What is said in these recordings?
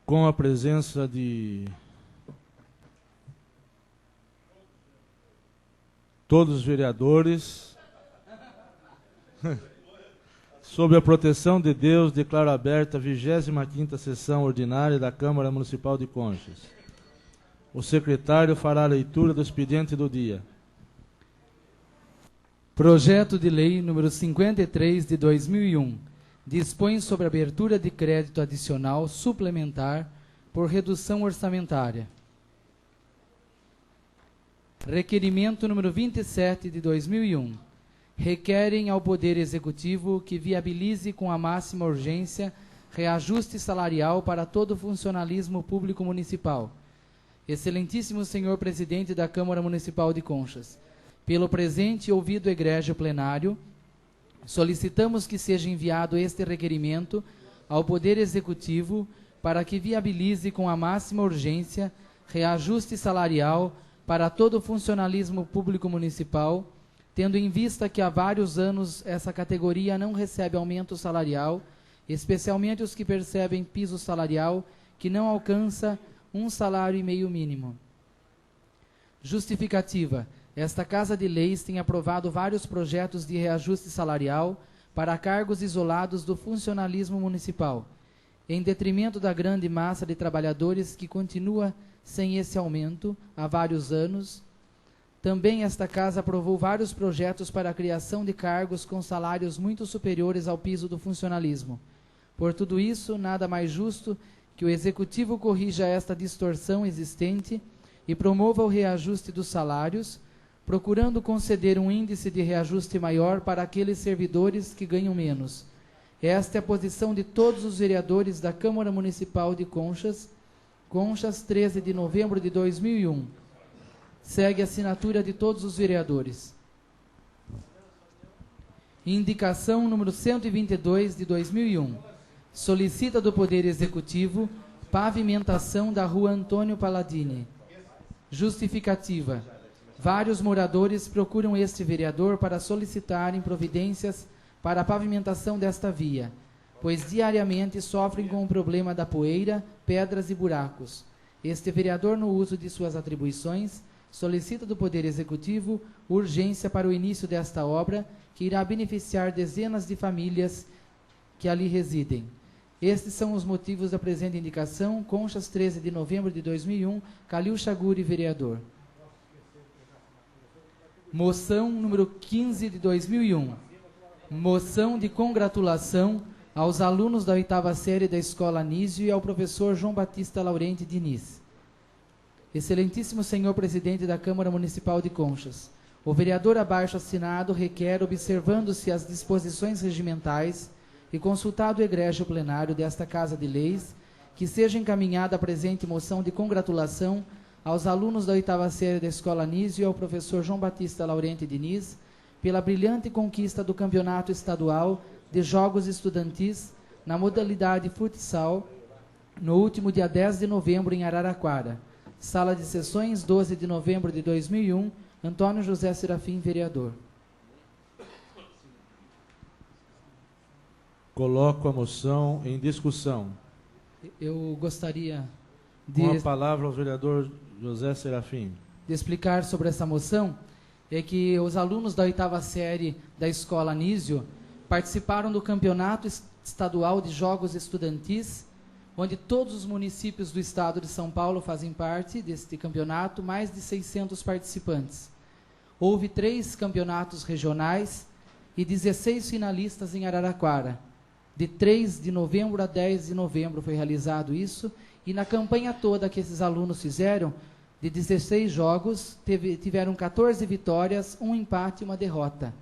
Com a presença de todos os vereadores, sob a proteção de Deus, declaro aberta a 25ª sessão ordinária da Câmara Municipal de Conchas. O secretário fará a leitura do expediente do dia. Projeto de Lei número 53 de 2001. Dispõe sobre a abertura de crédito adicional suplementar por redução orçamentária. Requerimento número 27 de 2001. Requerem ao Poder Executivo que viabilize com a máxima urgência reajuste salarial para todo o funcionalismo público municipal. Excelentíssimo Senhor Presidente da Câmara Municipal de Conchas, pelo presente ouvido egrégio plenário, solicitamos que seja enviado este requerimento ao Poder Executivo para que viabilize com a máxima urgência reajuste salarial para todo o funcionalismo público municipal, tendo em vista que há vários anos essa categoria não recebe aumento salarial, especialmente os que percebem piso salarial que não alcança 1,5 salário mínimo. Justificativa. Esta Casa de Leis tem aprovado vários projetos de reajuste salarial para cargos isolados do funcionalismo municipal, em detrimento da grande massa de trabalhadores que continua sem esse aumento há vários anos. Também esta Casa aprovou vários projetos para a criação de cargos com salários muito superiores ao piso do funcionalismo. Por tudo isso, nada mais justo que o Executivo corrija esta distorção existente e promova o reajuste dos salários, procurando conceder um índice de reajuste maior para aqueles servidores que ganham menos. Esta é a posição de todos os vereadores da Câmara Municipal de Conchas, 13 de novembro de 2001. Segue a assinatura de todos os vereadores. Indicação número 122 de 2001. Solicita do Poder Executivo pavimentação da Rua Antônio Palladini. Justificativa. Vários moradores procuram este vereador para solicitarem providências para a pavimentação desta via, pois diariamente sofrem com o problema da poeira, pedras e buracos. Este vereador, no uso de suas atribuições, solicita do Poder Executivo urgência para o início desta obra, que irá beneficiar dezenas de famílias que ali residem. Estes são os motivos da presente indicação. Conchas, 13 de novembro de 2001, Calil Chaguri, vereador. Moção número 15 de 2001. Moção de congratulação aos alunos da 8ª série da Escola Anísio e ao professor João Batista Laurente Diniz. Excelentíssimo Senhor Presidente da Câmara Municipal de Conchas, o vereador abaixo assinado requer, observando-se as disposições regimentais e consultado o egrégio plenário desta Casa de Leis, que seja encaminhada a presente moção de congratulação aos alunos da 8ª série da Escola Anísio e ao professor João Batista Laurente Diniz, pela brilhante conquista do Campeonato Estadual de Jogos Estudantis na modalidade futsal, no último dia 10 de novembro em Araraquara. Sala de Sessões, 12 de novembro de 2001, Antônio José Serafim, vereador. Coloco a moção em discussão. Eu gostaria de... Com a palavra ao vereador José Serafim. De explicar sobre essa moção, é que os alunos da 8ª série da Escola Anísio participaram do Campeonato Estadual de Jogos Estudantis onde todos os municípios do estado de São Paulo fazem parte deste campeonato, mais de 600 participantes. Houve 3 campeonatos regionais e 16 finalistas em Araraquara. De 3 de novembro a 10 de novembro foi realizado isso, e na campanha toda que esses alunos fizeram, de 16 jogos, tiveram 14 vitórias, 1 empate e 1 derrota.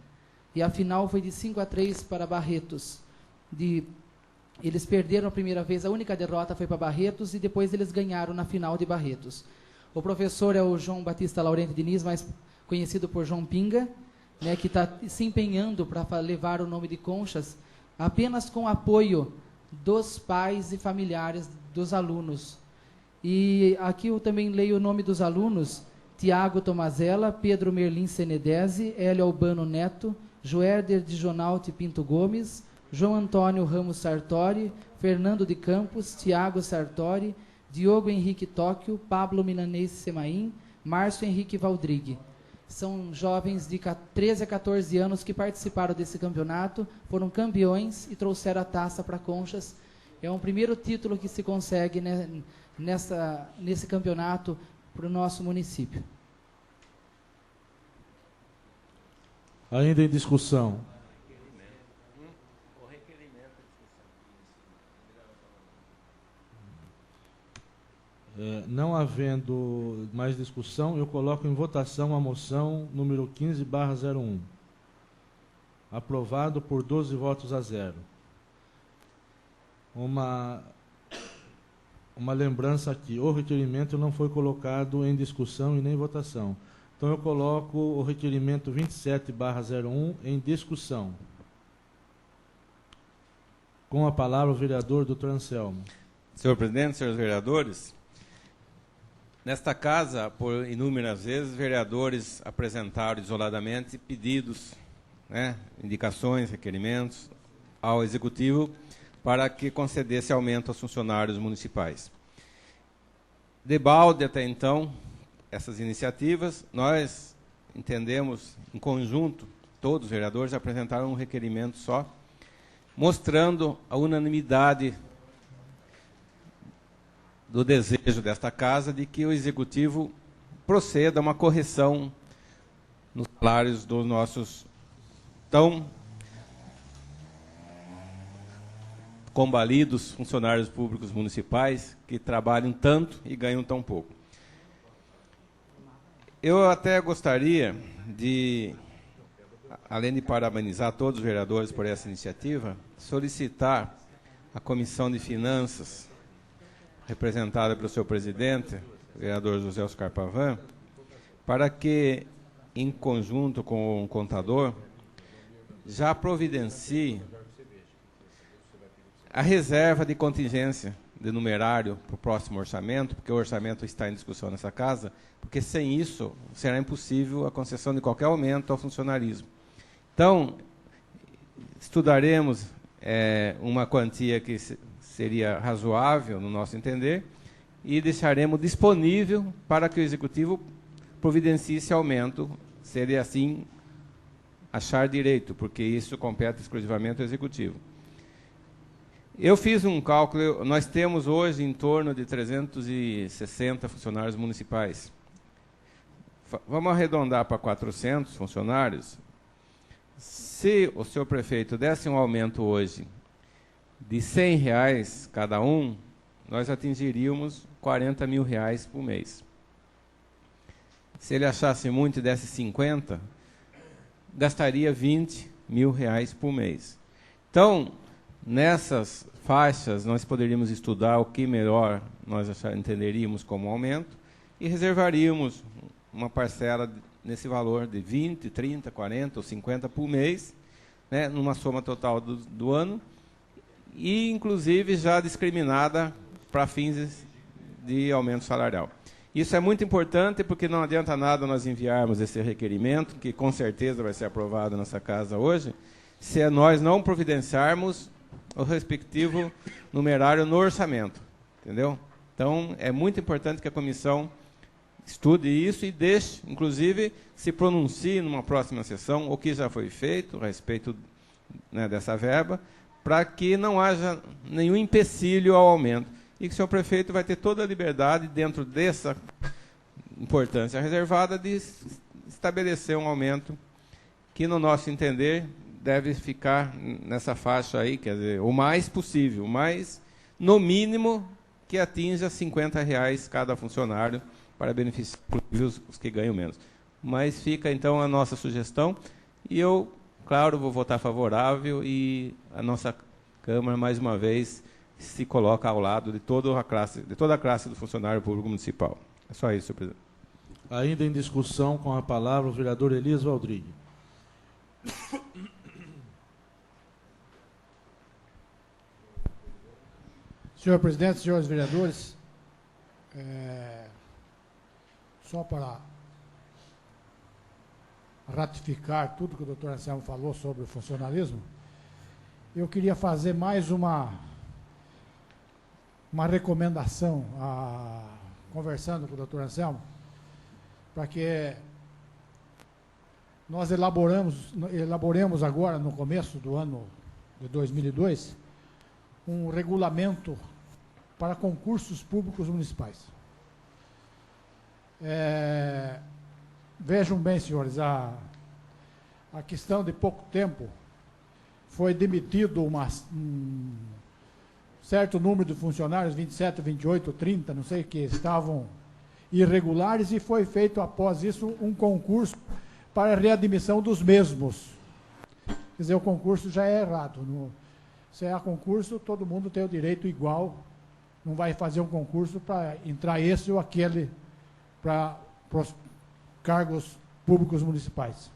E a final foi de 5-3 para Barretos. Eles perderam a primeira vez, a única derrota foi para Barretos, e depois eles ganharam na final de Barretos. O professor é o João Batista Laurente Diniz, mais conhecido por João Pinga, né, que está se empenhando para levar o nome de Conchas, apenas com apoio dos pais e familiares dos alunos. E aqui eu também leio o nome dos alunos: Tiago Tomazella, Pedro Merlin Senedese, Hélio Albano Neto, Joérder de Jonalte Pinto Gomes, João Antônio Ramos Sartori, Fernando de Campos, Tiago Sartori, Diogo Henrique Tóquio, Pablo Milanês Semaim, Márcio Henrique Valdrigue. São jovens de 13 a 14 anos que participaram desse campeonato, foram campeões e trouxeram a taça para Conchas. É um primeiro título que se consegue, né, nesse campeonato para o nosso município. Ainda em discussão. Não havendo mais discussão, eu coloco em votação a moção número 15/01. Aprovado por 12 votos a 0. Uma lembrança aqui: o requerimento não foi colocado em discussão e nem votação. Então eu coloco o requerimento 27/01 em discussão. Com a palavra o vereador Dr. Anselmo. Senhor presidente, senhores vereadores, nesta casa, por inúmeras vezes, vereadores apresentaram isoladamente pedidos, né, indicações, requerimentos ao Executivo para que concedesse aumento aos funcionários municipais. Debalde até então essas iniciativas, nós entendemos, em conjunto, todos os vereadores apresentaram um requerimento só, mostrando a unanimidade do desejo desta casa de que o Executivo proceda a uma correção nos salários dos nossos tão combalidos funcionários públicos municipais que trabalham tanto e ganham tão pouco. Eu até gostaria de, além de parabenizar todos os vereadores por essa iniciativa, solicitar à Comissão de Finanças, representada pelo seu presidente, o vereador José Oscar Pavan, para que, em conjunto com o contador, já providencie a reserva de contingência de numerário para o próximo orçamento, porque o orçamento está em discussão nessa casa, porque sem isso será impossível a concessão de qualquer aumento ao funcionarismo. Então, estudaremos uma quantia que seria razoável, no nosso entender, e deixaremos disponível para que o Executivo providencie esse aumento, se ele assim achar direito, porque isso compete exclusivamente ao Executivo. Eu fiz um cálculo, nós temos hoje em torno de 360 funcionários municipais. Vamos arredondar para 400 funcionários. Se o senhor prefeito desse um aumento hoje de R$100 cada um, nós atingiríamos R$40 mil por mês. Se ele achasse muito e desse 50, gastaria R$20 mil por mês. Então, nessas faixas, nós poderíamos estudar o que melhor nós entenderíamos como aumento e reservaríamos uma parcela nesse valor de 20, 30, 40 ou 50 por mês, né, numa soma total do ano, e, inclusive, já discriminada para fins de aumento salarial. Isso é muito importante porque não adianta nada nós enviarmos esse requerimento, que com certeza vai ser aprovado nessa casa hoje, se nós não providenciarmos o respectivo numerário no orçamento, entendeu? Então, é muito importante que a comissão estude isso e deixe, inclusive, se pronuncie numa próxima sessão o que já foi feito a respeito, né, dessa verba, para que não haja nenhum empecilho ao aumento. e que o senhor prefeito vai ter toda a liberdade, dentro dessa importância reservada, de estabelecer um aumento que, no nosso entender, deve ficar nessa faixa aí, quer dizer, o mais possível, mas, no mínimo, que atinja R$ 50 cada funcionário, para beneficiar os que ganham menos. Mas fica, então, a nossa sugestão, e eu, claro, vou votar favorável, e a nossa Câmara, mais uma vez, se coloca ao lado de toda a classe do funcionário público municipal. É só isso, senhor presidente. Ainda em discussão, com a palavra, o vereador Elias Valdrigue. Senhor presidente, senhores vereadores, só para ratificar tudo que o doutor Anselmo falou sobre o funcionalismo, eu queria fazer mais uma recomendação, conversando com o doutor Anselmo, para que nós elaboremos agora, no começo do ano de 2002, um regulamento para concursos públicos municipais. Vejam bem, senhores, a questão de pouco tempo foi demitido um certo número de funcionários, 27, 28, 30, não sei, que estavam irregulares, e foi feito, após isso, um concurso para a readmissão dos mesmos. Quer dizer, o concurso já é errado. Se há concurso, todo mundo tem o direito igual, não vai fazer um concurso para entrar esse ou aquele para os cargos públicos municipais.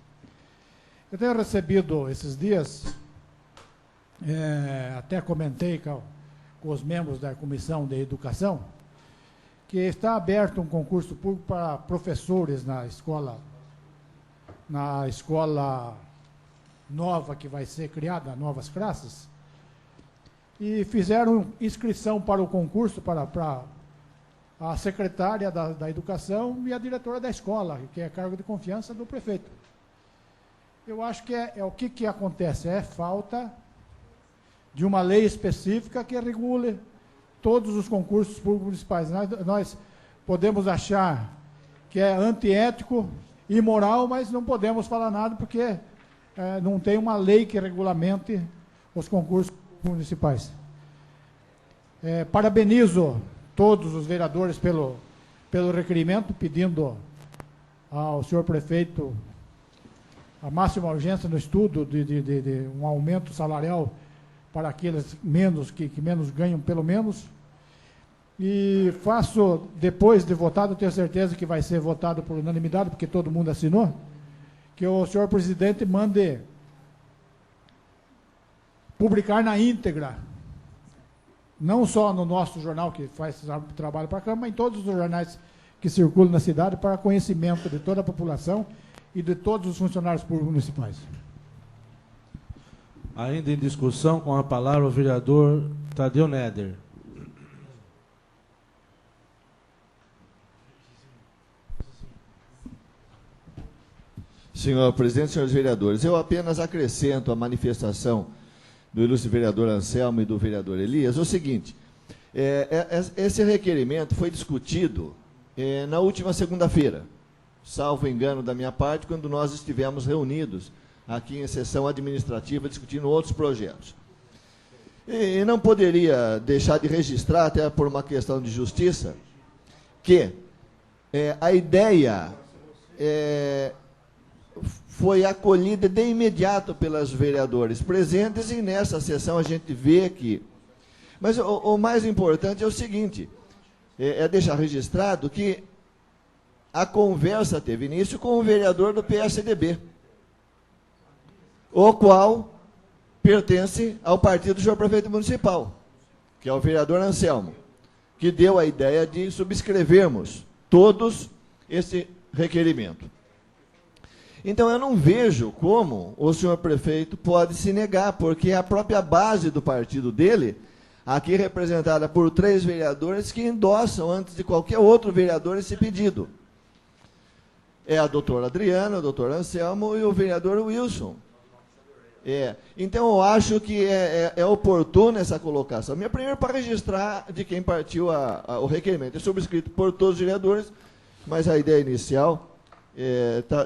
Eu tenho recebido esses dias, até comentei com os membros da Comissão de Educação, que está aberto um concurso público para professores na escola nova que vai ser criada, novas classes, e fizeram inscrição para o concurso para a secretária da Educação e a diretora da escola, que é cargo de confiança do prefeito. Eu acho que o que acontece? É falta de uma lei específica que regule todos os concursos públicos municipais. Nós podemos achar que é antiético, imoral, mas não podemos falar nada porque não tem uma lei que regulamente os concursos municipais. Parabenizo todos os vereadores pelo requerimento, pedindo ao senhor prefeito a máxima urgência no estudo de um aumento salarial para aqueles que menos ganham, pelo menos. E faço, depois de votado, tenho certeza que vai ser votado por unanimidade, porque todo mundo assinou, que o senhor presidente mande publicar na íntegra, não só no nosso jornal, que faz trabalho para a Câmara, mas em todos os jornais que circulam na cidade, para conhecimento de toda a população e de todos os funcionários públicos municipais. Ainda em discussão, com a palavra, o vereador Tadeu Neder. Senhor presidente, senhores vereadores, eu apenas acrescento à manifestação do ilustre vereador Anselmo e do vereador Elias o seguinte: esse requerimento foi discutido na última segunda-feira, salvo engano da minha parte, quando nós estivemos reunidos aqui em sessão administrativa discutindo outros projetos. E não poderia deixar de registrar, até por uma questão de justiça, que a ideia foi acolhida de imediato pelos vereadores presentes, e nessa sessão a gente vê que... Mas o mais importante é o seguinte, deixar registrado que a conversa teve início com o vereador do PSDB, o qual pertence ao partido do senhor prefeito municipal, que é o vereador Anselmo, que deu a ideia de subscrevermos todos esse requerimento. Então, eu não vejo como o senhor prefeito pode se negar, porque é a própria base do partido dele, aqui representada por 3 vereadores, que endossam, antes de qualquer outro vereador, esse pedido. É a doutora Adriana, o doutor Anselmo e o vereador Wilson. Então, eu acho que é oportuna essa colocação. Minha primeira para registrar de quem partiu o requerimento. É subscrito por todos os vereadores, mas a ideia inicial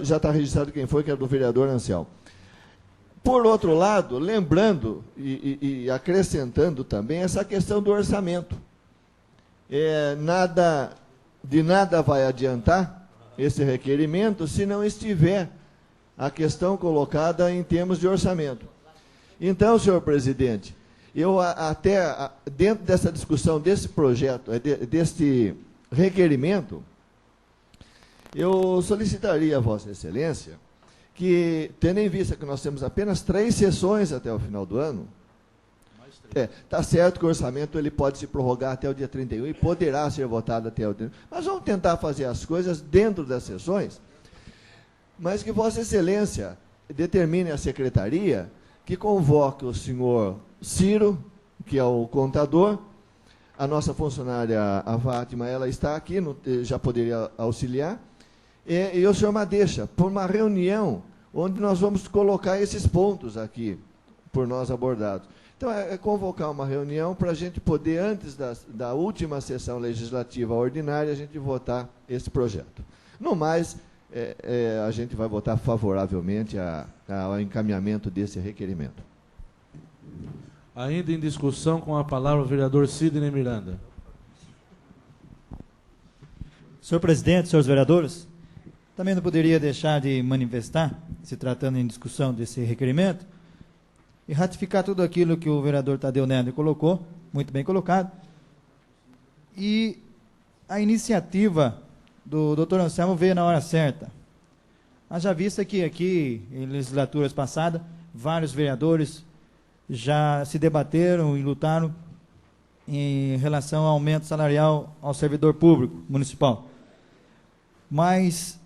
já está registrado quem foi, que era do vereador Anselmo. Por outro lado, lembrando e acrescentando também essa questão do orçamento. De nada vai adiantar esse requerimento se não estiver a questão colocada em termos de orçamento. Então, senhor presidente, eu até dentro dessa discussão desse projeto, deste requerimento, eu solicitaria a Vossa Excelência que, tendo em vista que nós temos apenas 3 sessões até o final do ano, está certo que o orçamento ele pode se prorrogar até o dia 31 e poderá ser votado até o dia 31. Mas vamos tentar fazer as coisas dentro das sessões, mas que Vossa Excelência determine a secretaria que convoque o senhor Ciro, que é o contador, a nossa funcionária, a Fátima, ela está aqui, já poderia auxiliar, e o senhor Madeixa, por uma reunião onde nós vamos colocar esses pontos aqui, por nós abordados. Então, é convocar uma reunião para a gente poder, antes da última sessão legislativa ordinária, a gente votar esse projeto. No mais, a gente vai votar favoravelmente ao encaminhamento desse requerimento. Ainda em discussão, com a palavra o vereador Sidney Miranda. Senhor presidente, senhores vereadores, também não poderia deixar de manifestar, se tratando em discussão desse requerimento, e ratificar tudo aquilo que o vereador Tadeu Nery colocou, muito bem colocado, e a iniciativa do doutor Anselmo veio na hora certa. Haja vista que aqui, em legislaturas passadas, vários vereadores já se debateram e lutaram em relação ao aumento salarial ao servidor público municipal. Mas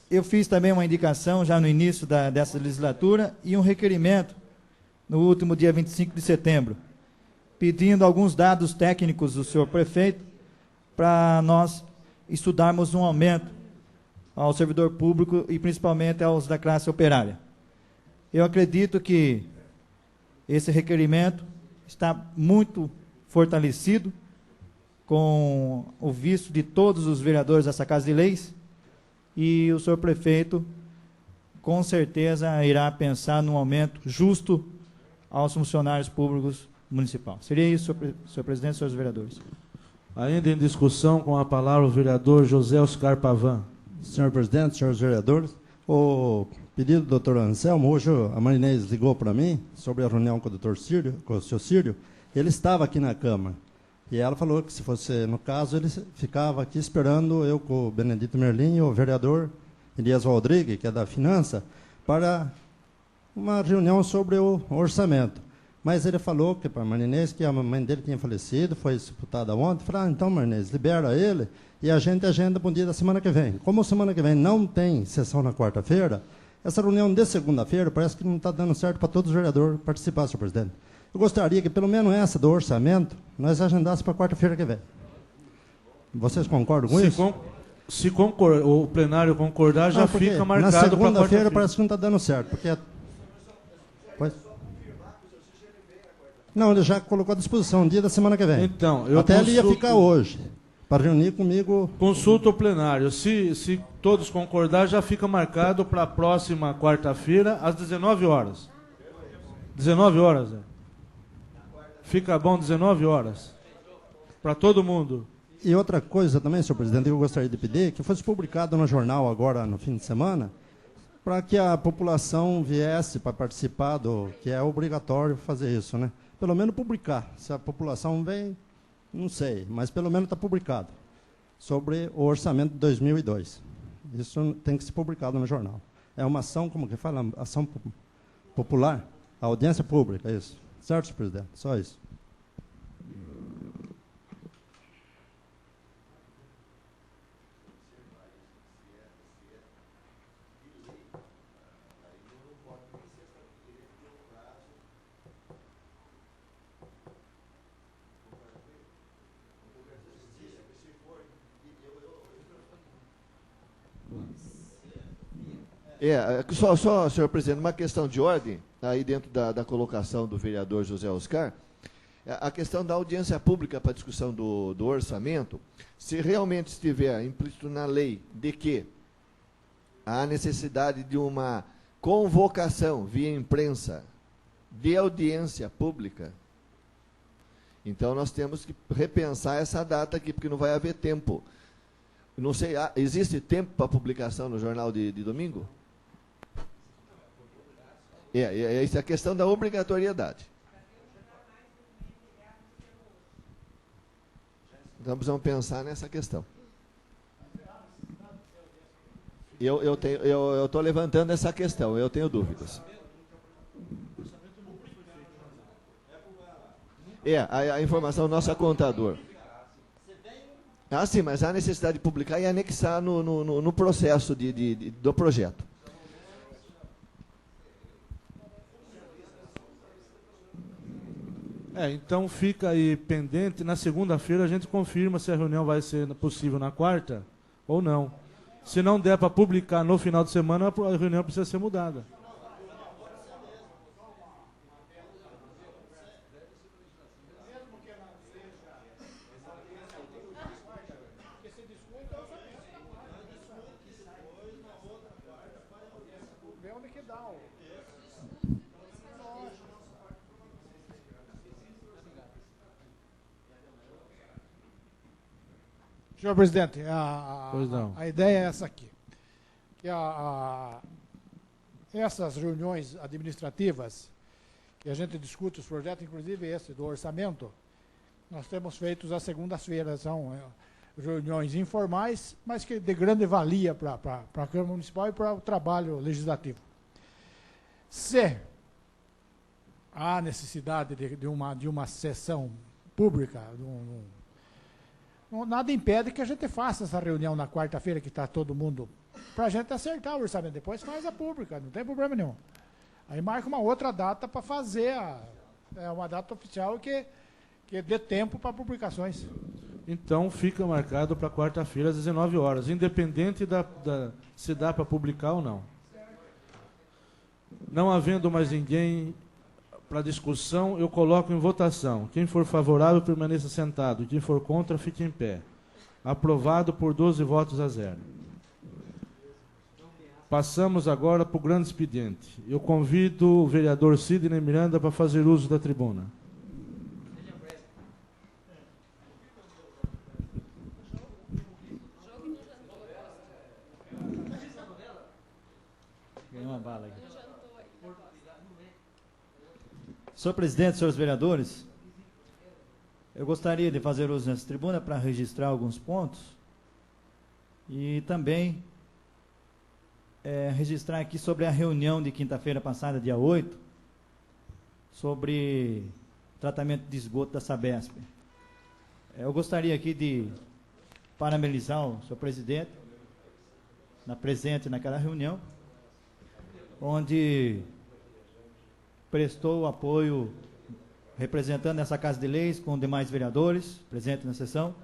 eu fiz também uma indicação já no início dessa legislatura e um requerimento no último dia 25 de setembro, pedindo alguns dados técnicos do senhor prefeito para nós estudarmos um aumento ao servidor público e principalmente aos da classe operária. Eu acredito que esse requerimento está muito fortalecido com o visto de todos os vereadores dessa Casa de Leis e o senhor prefeito com certeza irá pensar num aumento justo aos funcionários públicos municipais. Seria isso, senhor presidente e senhores vereadores. Ainda em discussão, com a palavra o vereador José Oscar Pavan. Senhor presidente, senhores vereadores, o pedido do doutor Anselmo, hoje a Marinês ligou para mim sobre a reunião com o doutor Círio, com o senhor Círio, ele estava aqui na Câmara, e ela falou que se fosse no caso, ele ficava aqui esperando eu com o Benedito Merlin e o vereador Elias Rodrigues, que é da Finança, para uma reunião sobre o orçamento. Mas ele falou que para a Marinês que a mãe dele tinha falecido, foi sepultada ontem. Falei, então, Marinês, libera ele e a gente agenda para o dia da semana que vem. Como semana que vem não tem sessão na quarta-feira, essa reunião de segunda-feira parece que não está dando certo para todos os vereadores participar, senhor presidente. Eu gostaria que pelo menos essa do orçamento nós agendássemos para quarta-feira que vem. Vocês concordam com isso? Se o plenário concordar, já fica marcado para na segunda-feira quarta-feira. parece que não está dando certo, porque... Pois? Não, ele já colocou à disposição, dia da semana que vem. Então, até ele ia ficar hoje, para reunir comigo. Consulta o plenário. Se todos concordar, já fica marcado para a próxima quarta-feira, às 19 horas. 19 horas, Fica bom 19 horas. Para todo mundo. E outra coisa também, senhor presidente, que eu gostaria de pedir, que fosse publicado no jornal agora, no fim de semana, para que a população viesse para participar que é obrigatório fazer isso, né? Pelo menos publicar. Se a população vem, não sei, mas pelo menos está publicado. Sobre o orçamento de 2002. Isso tem que ser publicado no jornal. É uma ação, como que fala? Ação popular? A audiência pública, é isso. Certo, senhor presidente? Só isso. Só, senhor presidente, uma questão de ordem. aí dentro da colocação do vereador José Oscar, a questão da audiência pública para discussão do orçamento, se realmente estiver implícito na lei de que há necessidade de uma convocação via imprensa de audiência pública, então nós temos que repensar essa data aqui, porque não vai haver tempo. Não sei, existe tempo para publicação no jornal de domingo? Essa é a questão da obrigatoriedade. Então precisamos pensar nessa questão. Eu estou levantando essa questão, eu tenho dúvidas. A informação do nosso contador. Sim, mas há necessidade de publicar e anexar no processo do projeto. Então fica aí pendente. Na segunda-feira a gente confirma se a reunião vai ser possível na quarta ou não. Se não der para publicar no final de semana, a reunião precisa ser mudada. Senhor presidente, Pois não. a ideia é essa aqui. Que essas reuniões administrativas, que a gente discute os projetos, inclusive esse do orçamento, nós temos feito às segundas-feiras. São reuniões informais, mas que de grande valia para a Câmara Municipal e para o trabalho legislativo. Se há necessidade de uma sessão pública, nada impede que a gente faça essa reunião na quarta-feira, que está todo mundo, para a gente acertar o orçamento. Depois faz a pública, não tem problema nenhum. Aí marca uma outra data para fazer, uma data oficial que dê tempo para publicações. Então fica marcado para quarta-feira às 19 horas, independente se dá para publicar ou não. Não havendo mais ninguém para discussão, eu coloco em votação. Quem for favorável, permaneça sentado. Quem for contra, fique em pé. Aprovado por 12 votos a 0. Passamos agora para o grande expediente. Eu convido o vereador Sidney Miranda para fazer uso da tribuna. Ganhou uma bala aqui. Senhor presidente, senhores vereadores, eu gostaria de fazer uso dessa tribuna para registrar alguns pontos e também registrar aqui sobre a reunião de quinta-feira passada, dia 8, sobre tratamento de esgoto da Sabesp. Eu gostaria aqui de parabenizar o senhor presidente, presente naquela reunião, onde prestou o apoio representando essa Casa de Leis com demais vereadores presentes na sessão,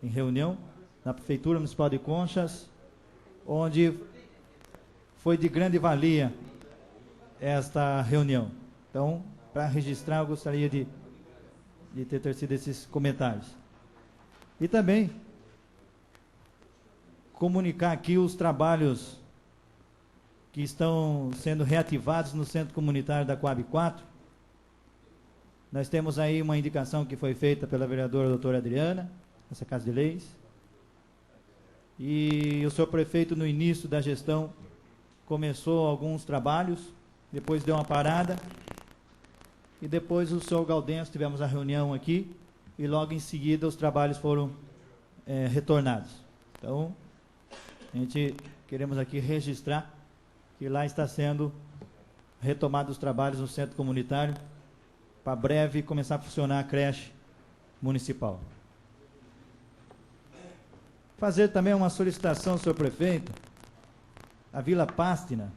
em reunião, na Prefeitura Municipal de Conchas, onde foi de grande valia esta reunião. Então, para registrar, eu gostaria de ter trazido esses comentários. E também comunicar aqui os trabalhos que estão sendo reativados no Centro Comunitário da Coab 4. Nós temos aí uma indicação que foi feita pela vereadora doutora Adriana, essa Casa de Leis. E o senhor prefeito, no início da gestão, começou alguns trabalhos, depois deu uma parada, e depois o senhor Gaudêncio, tivemos a reunião aqui, e logo em seguida os trabalhos foram retornados. Então, a gente queremos aqui registrar que lá está sendo retomados os trabalhos no centro comunitário, para breve começar a funcionar a creche municipal. Fazer também uma solicitação, senhor prefeito, a Vila Pástina,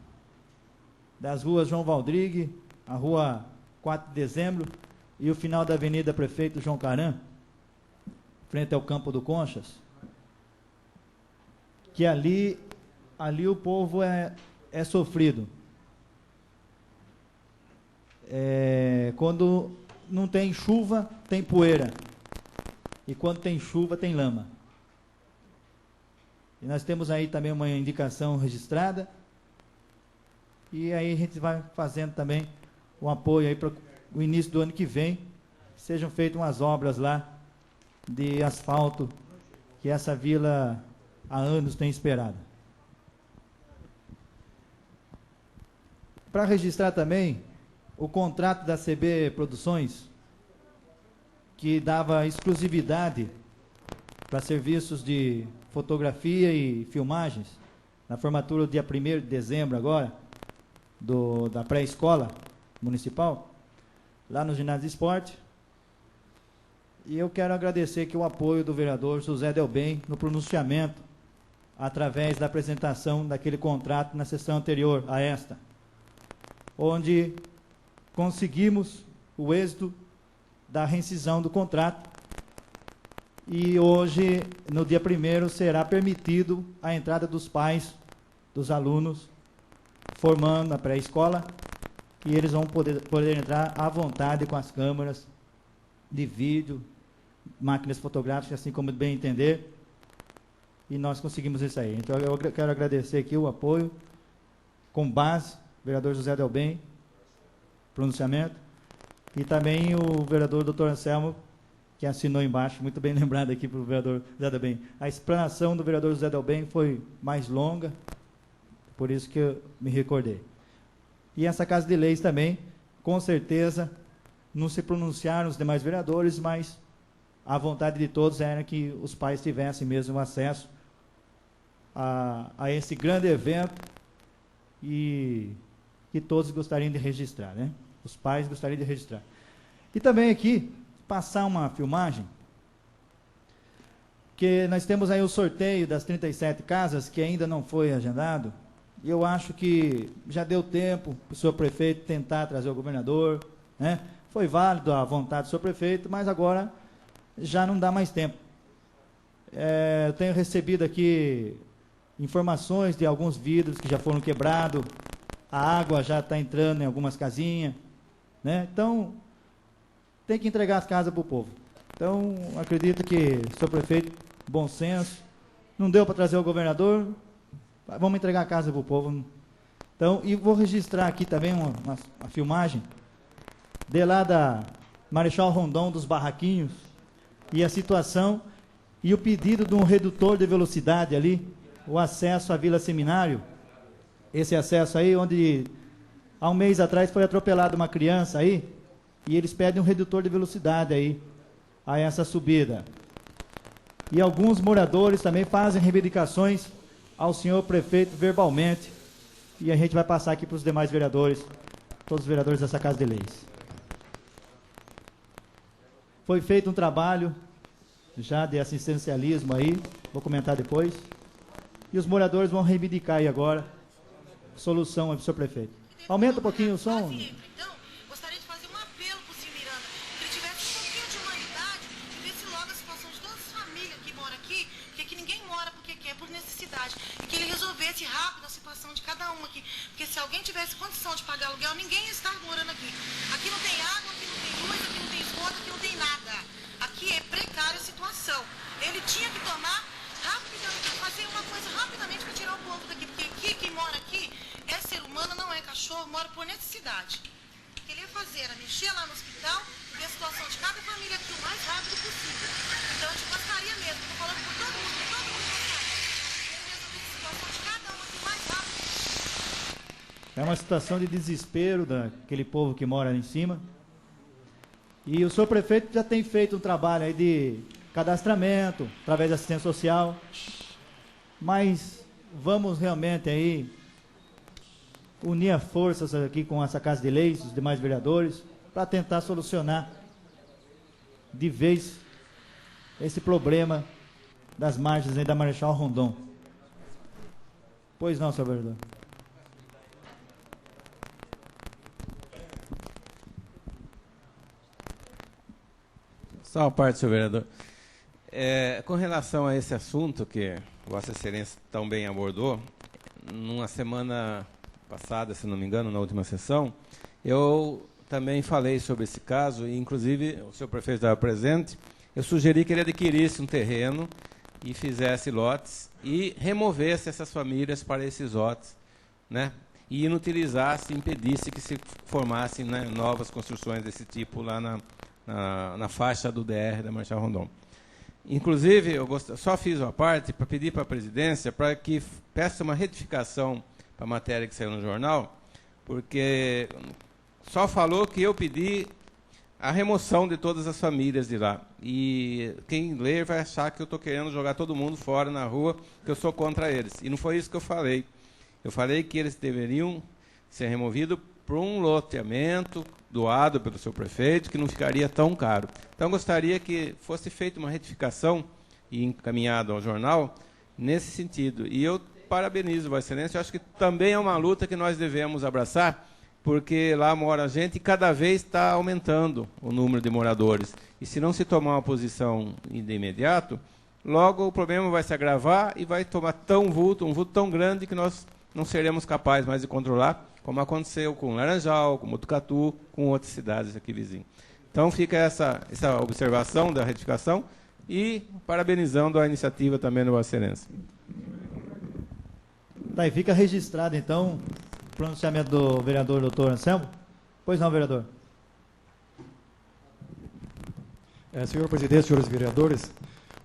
das ruas João Valdrigue, a rua 4 de dezembro e o final da Avenida Prefeito João Caram, frente ao Campo do Conchas, que ali o povo é sofrido. quando não tem chuva, tem poeira. E quando tem chuva, tem lama. E nós temos aí também uma indicação registrada. E aí a gente vai fazendo também um apoio aí para o início do ano que vem. Sejam feitas umas obras lá de asfalto que essa vila há anos tem esperado. Para registrar também o contrato da CB Produções, que dava exclusividade para serviços de fotografia e filmagens, na formatura do dia 1º de dezembro agora, da pré-escola municipal, lá no ginásio de esporte. E eu quero agradecer aqui o apoio do vereador José Delbem no pronunciamento, através da apresentação daquele contrato na sessão anterior a esta, onde conseguimos o êxito da rescisão do contrato, e hoje, no dia 1º, será permitido a entrada dos pais, dos alunos, formando a pré-escola, e eles vão poder entrar à vontade com as câmeras de vídeo, máquinas fotográficas, assim como bem entender, e nós conseguimos isso aí. Então, eu quero agradecer aqui o apoio, com base, vereador José Delbem, pronunciamento, e também o vereador Dr. Anselmo, que assinou embaixo, muito bem lembrado aqui para o vereador José Delbem. A explanação do vereador José Delbem foi mais longa, por isso que eu me recordei. E essa Casa de Leis também, com certeza, não se pronunciaram os demais vereadores, mas a vontade de todos era que os pais tivessem mesmo acesso a esse grande evento, e que todos gostariam de registrar, né? Os pais gostariam de registrar. E também aqui, passar uma filmagem, que nós temos aí o sorteio das 37 casas, que ainda não foi agendado, e eu acho que já deu tempo para o senhor prefeito tentar trazer o governador, né? Foi válido a vontade do senhor prefeito, mas agora já não dá mais tempo. Eu tenho recebido aqui informações de alguns vidros que já foram quebrados, a água já está entrando em algumas casinhas, né? Então, tem que entregar as casas para o povo. Então, acredito que, senhor prefeito, bom senso, não deu para trazer o governador, vamos entregar a casa para o povo. Então, e vou registrar aqui também uma filmagem de lá da Marechal Rondon dos Barraquinhos, e a situação e o pedido de um redutor de velocidade ali, o acesso à Vila Seminário, esse acesso aí onde há um mês atrás foi atropelada uma criança aí, e eles pedem um redutor de velocidade aí, a essa subida. E alguns moradores também fazem reivindicações ao senhor prefeito verbalmente, e a gente vai passar aqui para os demais vereadores, todos os vereadores dessa Casa de Leis. Foi feito um trabalho já de assistencialismo aí, vou comentar depois, e os moradores vão reivindicar aí agora solução ao senhor prefeito. Aumenta um pouquinho o som. Então, gostaria de fazer um apelo para o senhor Miranda, que ele tivesse um pouquinho de humanidade e visse logo a situação de todas as famílias que moram aqui, porque aqui ninguém mora porque quer, por necessidade, e que ele resolvesse rápido a situação de cada um aqui, porque se alguém tivesse condição de pagar aluguel, ninguém ia estar morando aqui. Aqui não tem água, aqui não tem luz, aqui não tem esgoto, aqui não tem nada. Aqui é precária a situação. Ele tinha que tomar rapidamente, fazer uma coisa rapidamente para tirar o povo daqui, porque aqui, quem mora aqui é ser humano, não é cachorro, mora por necessidade. O que ele ia fazer era mexer lá no hospital e ver a situação de cada família aqui o mais rápido possível. Então a gente gostaria mesmo, estou falando por todo mundo gostaria de resolver a situação de cada um aqui o mais rápido possível. É uma situação de desespero daquele povo que mora ali em cima. E o senhor prefeito já tem feito um trabalho aí de cadastramento, através da assistência social, mas vamos realmente aí unir forças aqui com essa Casa de Leis, os demais vereadores, para tentar solucionar de vez esse problema das margens aí da Marechal Rondon. Pois não, senhor vereador. Só uma parte, senhor vereador. Com relação a esse assunto que Vossa Excelência tão bem abordou, numa semana passada, se não me engano, na última sessão, eu também falei sobre esse caso, e inclusive o senhor prefeito estava presente, eu sugeri que ele adquirisse um terreno e fizesse lotes e removesse essas famílias para esses lotes, né? E inutilizasse, impedisse que se formassem, né, novas construções desse tipo lá na faixa do DR da Marechal Rondon. Inclusive, só fiz uma parte para pedir para a presidência para que peça uma retificação para a matéria que saiu no jornal, porque só falou que eu pedi a remoção de todas as famílias de lá. E quem ler vai achar que eu estou querendo jogar todo mundo fora na rua, que eu sou contra eles. E não foi isso que eu falei. Eu falei que eles deveriam ser removidos por um loteamento doado pelo seu prefeito, que não ficaria tão caro. Então, gostaria que fosse feita uma retificação e encaminhado ao jornal nesse sentido. E eu parabenizo, Vossa Excelência. Eu acho que também é uma luta que nós devemos abraçar, porque lá mora gente e cada vez está aumentando o número de moradores. E se não se tomar uma posição de imediato, logo o problema vai se agravar e vai tomar um vulto tão grande que nós não seremos capazes mais de controlar, como aconteceu com Laranjal, com Botucatu, com outras cidades aqui vizinhas. Então fica essa observação da retificação e parabenizando a iniciativa também do Vossa Excelência. Tá, e fica registrado, então, o pronunciamento do vereador doutor Anselmo. Pois não, vereador. Senhor presidente, senhores vereadores,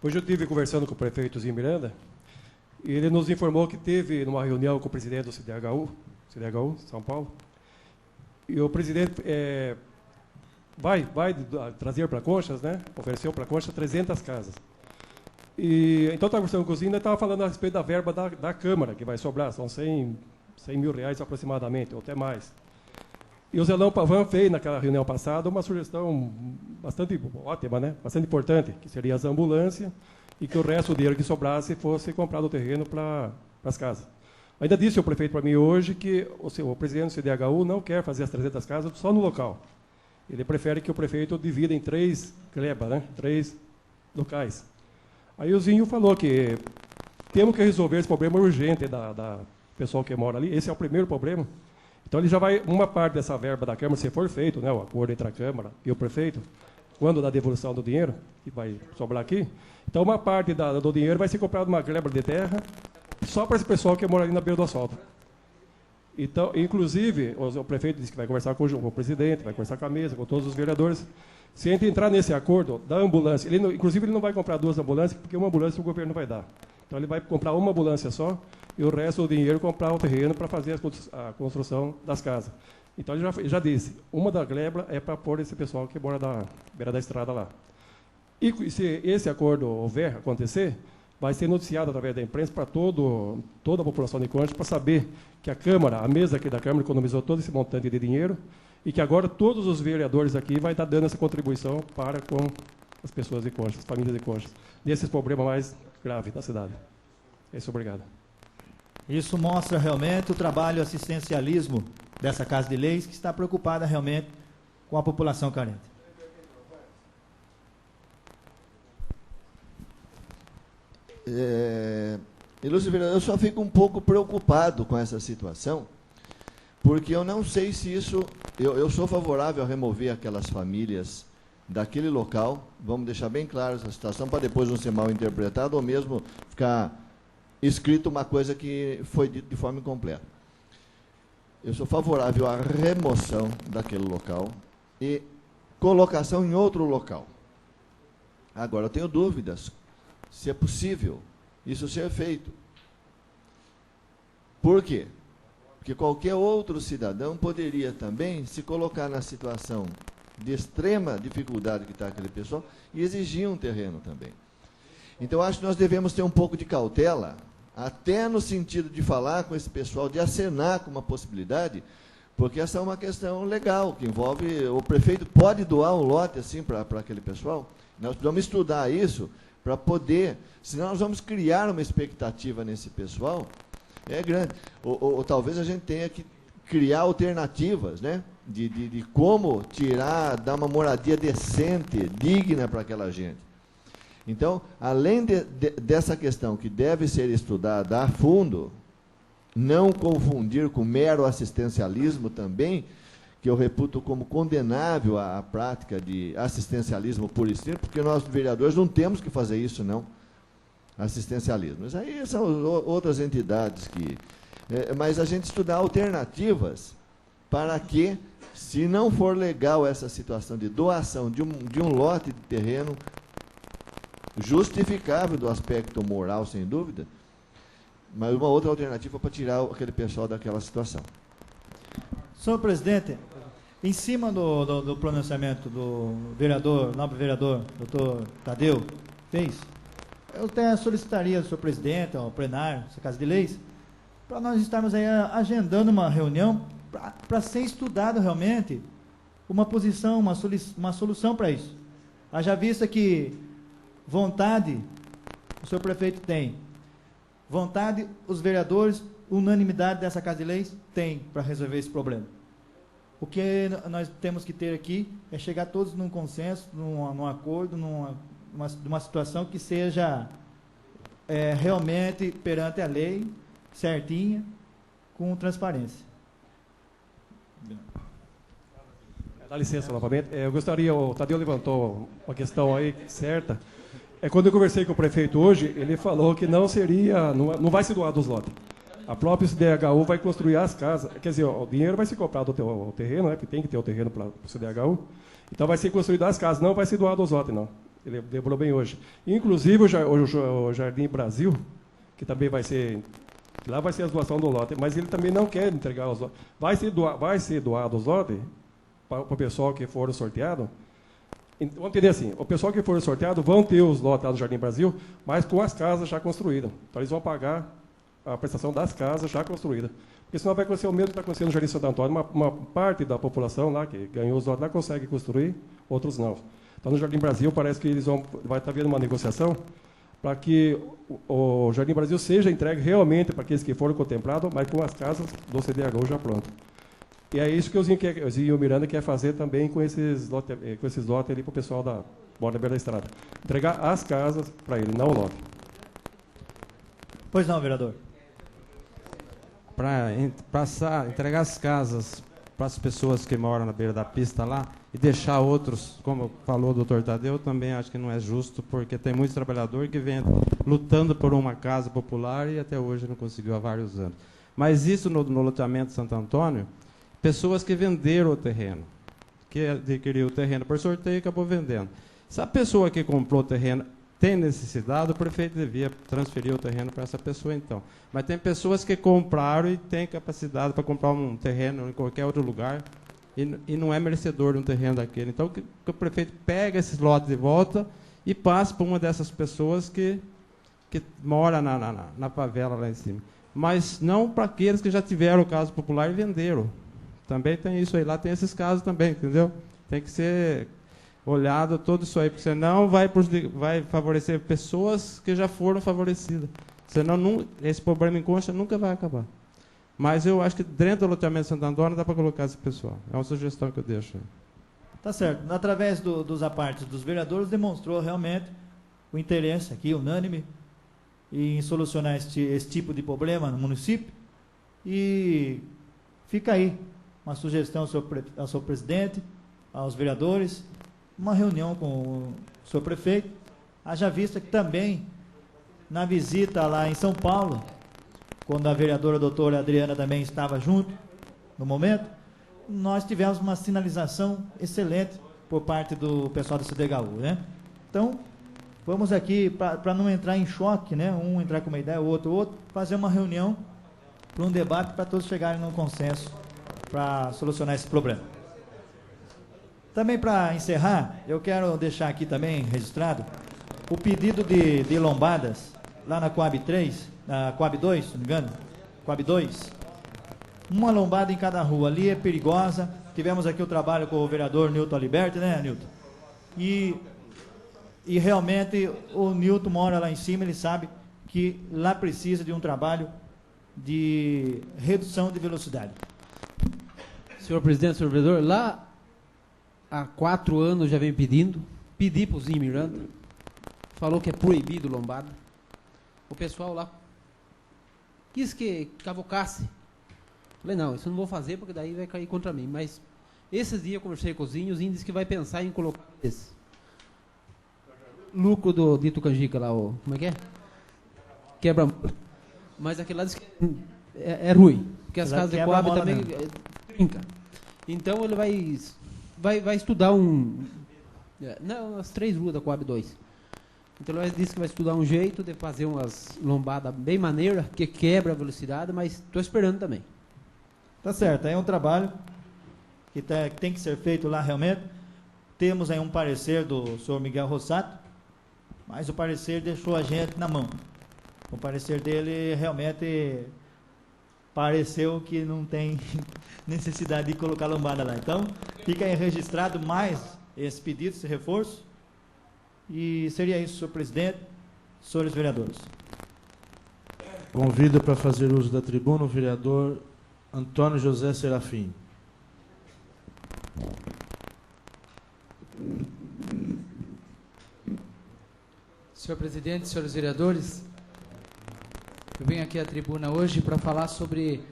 hoje eu estive conversando com o prefeito Zinho Miranda, e ele nos informou que teve numa reunião com o presidente do CDHU, São Paulo, e o presidente vai trazer para Conchas, né? Ofereceu para Conchas 300 casas. E então estava conversando com o Zinho e estava falando a respeito da verba da Câmara, que vai sobrar, são 100 mil reais aproximadamente, ou até mais. E o Zelão Pavan fez, naquela reunião passada, uma sugestão bastante ótima, né? Bastante importante, que seria as ambulâncias, e que o resto do dinheiro que sobrasse fosse comprado o terreno para as casas. Ainda disse o prefeito para mim hoje que o presidente do CDHU não quer fazer as 300 casas só no local. Ele prefere que o prefeito divida em 3 glebas, né? 3 locais. Aí o Zinho falou que temos que resolver esse problema urgente da pessoal que mora ali. Esse é o primeiro problema. Então ele já vai, uma parte dessa verba da Câmara, se for feito, né, o acordo entre a Câmara e o prefeito, quando da devolução do dinheiro, que vai sobrar aqui, então uma parte do dinheiro vai ser comprado uma gleba de terra só para esse pessoal que mora ali na beira do asfalto. Então, inclusive, o prefeito disse que vai conversar com o presidente, vai conversar com a mesa, com todos os vereadores. Se a gente entrar nesse acordo da ambulância, inclusive ele não vai comprar 2 ambulâncias, porque uma ambulância o governo vai dar. Então ele vai comprar uma ambulância só e o resto do dinheiro comprar o terreno para fazer a construção das casas. Então ele já disse, uma da gleba é para pôr esse pessoal que mora da beira da estrada lá. E se esse acordo acontecer, vai ser noticiado através da imprensa para toda a população de Conchas, para saber que a mesa aqui da Câmara economizou todo esse montante de dinheiro e que agora todos os vereadores aqui vão estar dando essa contribuição para com as pessoas de Conchas, as famílias de Conchas, nesses problemas mais graves da cidade. É isso, obrigado. Isso mostra realmente o trabalho assistencialismo dessa Casa de Leis, que está preocupada realmente com a população carente. Ilustre vereador, eu só fico um pouco preocupado com essa situação, porque eu não sei se isso... Eu sou favorável a remover aquelas famílias daquele local, vamos deixar bem claro essa situação, para depois não ser mal interpretado, ou mesmo ficar escrito uma coisa que foi dita de forma incompleta. Eu sou favorável à remoção daquele local e colocação em outro local. Agora, eu tenho dúvidas se é possível isso ser feito. Por quê? Porque qualquer outro cidadão poderia também se colocar na situação de extrema dificuldade que está aquele pessoal e exigir um terreno também. Então, acho que nós devemos ter um pouco de cautela, até no sentido de falar com esse pessoal, de acenar com uma possibilidade, porque essa é uma questão legal, que envolve... O prefeito pode doar um lote assim para aquele pessoal. Nós precisamos estudar isso para poder... Senão nós vamos criar uma expectativa nesse pessoal grande. Ou talvez a gente tenha que criar alternativas, né? De como dar uma moradia decente, digna para aquela gente. Então, além dessa questão que deve ser estudada a fundo, não confundir com mero assistencialismo também, que eu reputo como condenável a prática de assistencialismo puro e simples, porque nós, vereadores, não temos que fazer isso, não. Assistencialismo. Mas aí são outras entidades que... mas a gente estudar alternativas para que, se não for legal essa situação de doação de um lote de terreno, justificável do aspecto moral, sem dúvida, mas uma outra alternativa para tirar aquele pessoal daquela situação. Senhor presidente, em cima do pronunciamento do vereador, nobre vereador, doutor Tadeu, fez, eu até solicitaria ao senhor presidente, ao plenário, essa Casa de Leis, para nós estarmos aí agendando uma reunião para ser estudado realmente uma posição, uma solução para isso. Haja vista que vontade o senhor prefeito tem, vontade os vereadores, unanimidade dessa Casa de Leis tem para resolver esse problema. O que nós temos que ter aqui é chegar todos num consenso, num acordo, numa situação que seja realmente perante a lei, certinha, com transparência. Dá licença novamente. Eu gostaria, o Tadeu levantou uma questão aí certa. Quando eu conversei com o prefeito hoje, ele falou que não vai se doar dos lotes. A própria CDHU vai construir as casas, quer dizer, o dinheiro vai ser comprado do terreno, porque tem que ter o terreno para o CDHU, então vai ser construído as casas, não vai ser doado aos lotes, não. Ele lembrou bem hoje. Inclusive o Jardim Brasil, que também vai ser, lá vai ser a doação do lote, mas ele também não quer entregar os lotes. Vai ser doado os lotes para o pessoal que for sorteado. Vamos entender assim, o pessoal que for sorteado vão ter os lotes lá do Jardim Brasil, mas com as casas já construídas. Então eles vão pagar a prestação das casas já construídas. Porque senão vai acontecer o mesmo que está acontecendo no Jardim Santo Antônio. Uma parte da população lá, que ganhou os lotes lá, consegue construir, outros não. Então, no Jardim Brasil, parece que vai estar havendo uma negociação para que o Jardim Brasil seja entregue realmente para aqueles que foram contemplados, mas com as casas do CDHU já prontas. E é isso que o Zinho Miranda quer fazer também com esses lotes ali para o pessoal da borda beira da estrada. Entregar as casas para ele, não o lote. Pois não, vereador. Para entregar as casas para as pessoas que moram na beira da pista lá e deixar outros, como falou o doutor Tadeu, eu também acho que não é justo, porque tem muitos trabalhadores que vêm lutando por uma casa popular e até hoje não conseguiu há vários anos. Mas isso no loteamento Santo Antônio, pessoas que venderam o terreno, que adquiriu o terreno por sorteio e acabou vendendo. Se a pessoa que comprou o terreno tem necessidade, o prefeito devia transferir o terreno para essa pessoa, então. Mas tem pessoas que compraram e têm capacidade para comprar um terreno em qualquer outro lugar e não é merecedor de um terreno daquele. Então, que o prefeito pega esses lotes de volta e passe para uma dessas pessoas que mora na favela lá em cima. Mas não para aqueles que já tiveram o caso popular e venderam. Também tem isso aí. Lá tem esses casos também, entendeu? Tem que ser olhado tudo isso aí, porque senão vai favorecer pessoas que já foram favorecidas. Senão esse problema em Concha nunca vai acabar. Mas eu acho que dentro do loteamento Santo Antônio dá para colocar esse pessoal. É uma sugestão que eu deixo aí. Tá certo. Através dos apartes dos vereadores, demonstrou realmente o interesse aqui, unânime, em solucionar esse tipo de problema no município. E fica aí uma sugestão ao seu presidente, aos vereadores, uma reunião com o senhor prefeito. Haja vista que também, na visita lá em São Paulo, quando a vereadora doutora Adriana também estava junto, no momento, nós tivemos uma sinalização excelente por parte do pessoal do CDHU, né? Então, vamos aqui, para não entrar em choque, né? Um entrar com uma ideia, o outro, fazer uma reunião para um debate, para todos chegarem num consenso para solucionar esse problema. Também, para encerrar, eu quero deixar aqui também registrado o pedido de lombadas lá na Coab 3, na Coab 2, se não me engano, Coab 2. Uma lombada em cada rua, ali é perigosa. Tivemos aqui o trabalho com o vereador Nilton Aliberti, né, Nilton? E realmente o Nilton mora lá em cima, ele sabe que lá precisa de um trabalho de redução de velocidade. Senhor presidente, senhor vereador, lá há 4 anos já vem pedi para o Zinho Miranda, falou que é proibido lombada. O pessoal lá quis que cavocasse. Falei, não, isso eu não vou fazer porque daí vai cair contra mim. Mas Esses dias eu conversei com o Zinho disse que vai pensar em colocar esse lucro do Dito Canjica lá, como é que é? Quebra. Mas aquele lá diz que é ruim, porque as casas de Coab também trinca. Então ele vai estudar as 3 ruas da Coab 2. Então ele disse que vai estudar um jeito de fazer umas lombadas bem maneiras, que quebra a velocidade, mas estou esperando também. Tá certo, aí é um trabalho que tem que ser feito lá realmente. Temos aí um parecer do senhor Miguel Rossato, mas o parecer deixou a gente na mão. O parecer dele realmente pareceu que não tem necessidade de colocar lombada lá. Então, fica aí registrado mais esse pedido, esse reforço. E seria isso, senhor presidente, senhores vereadores. Convido para fazer uso da tribuna o vereador Antônio José Serafim. Senhor presidente, senhores vereadores, eu venho aqui à tribuna hoje para falar sobre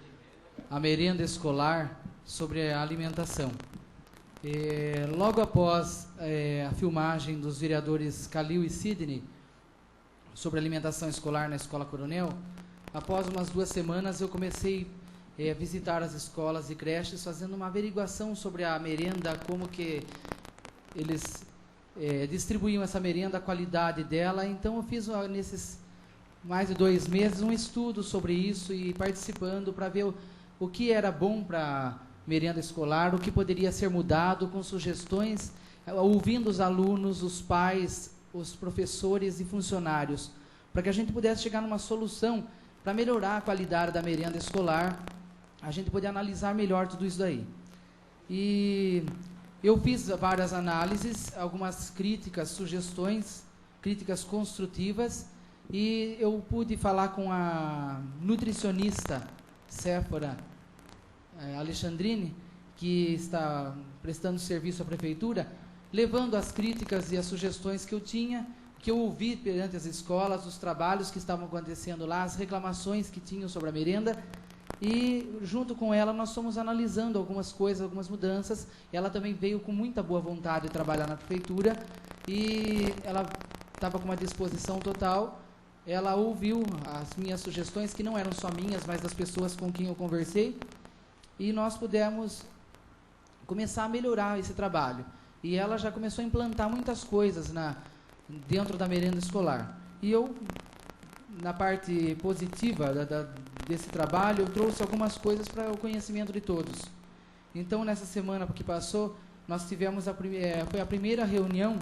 a merenda escolar, sobre a alimentação. Logo após a filmagem dos vereadores Calil e Sidney sobre alimentação escolar na Escola Coronel, após umas 2 semanas eu comecei a visitar as escolas e creches, fazendo uma averiguação sobre a merenda, como que eles distribuíam essa merenda, a qualidade dela. Então eu fiz nesses mais de 2 meses um estudo sobre isso e participando para ver o que era bom para merenda escolar, o que poderia ser mudado, com sugestões, ouvindo os alunos, os pais, os professores e funcionários, para que a gente pudesse chegar numa solução para melhorar a qualidade da merenda escolar, a gente poder analisar melhor tudo isso daí. E eu fiz várias análises, algumas críticas, sugestões, críticas construtivas, e eu pude falar com a nutricionista Séfora Alexandrine, que está prestando serviço à prefeitura, levando as críticas e as sugestões que eu tinha, que eu ouvi perante as escolas, os trabalhos que estavam acontecendo lá, as reclamações que tinham sobre a merenda, e junto com ela nós fomos analisando algumas coisas, algumas mudanças. Ela também veio com muita boa vontade de trabalhar na prefeitura, e ela estava com uma disposição total. Ela ouviu as minhas sugestões, que não eram só minhas, mas das pessoas com quem eu conversei, e nós pudemos começar a melhorar esse trabalho. E ela já começou a implantar muitas coisas dentro da merenda escolar. E eu, na parte positiva desse trabalho, eu trouxe algumas coisas para o conhecimento de todos. Então, nessa semana que passou, nós tivemos foi a primeira reunião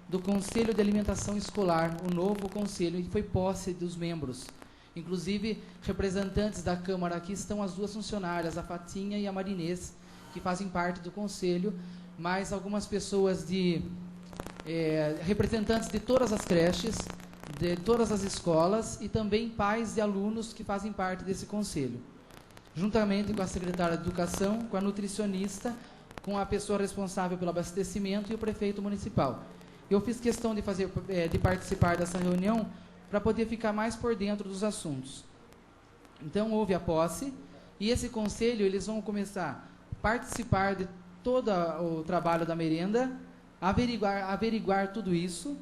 do Conselho de Alimentação Escolar, o novo conselho, e foi posse dos membros. Inclusive, representantes da Câmara, aqui estão as 2 funcionárias, a Fatinha e a Marinês, que fazem parte do conselho, mais algumas pessoas representantes de todas as creches, de todas as escolas, e também pais e alunos que fazem parte desse conselho. Juntamente com a secretária de Educação, com a nutricionista, com a pessoa responsável pelo abastecimento e o prefeito municipal. Eu fiz questão de participar dessa reunião para poder ficar mais por dentro dos assuntos. Então, houve a posse, e esse conselho, eles vão começar a participar de todo o trabalho da merenda, averiguar tudo isso,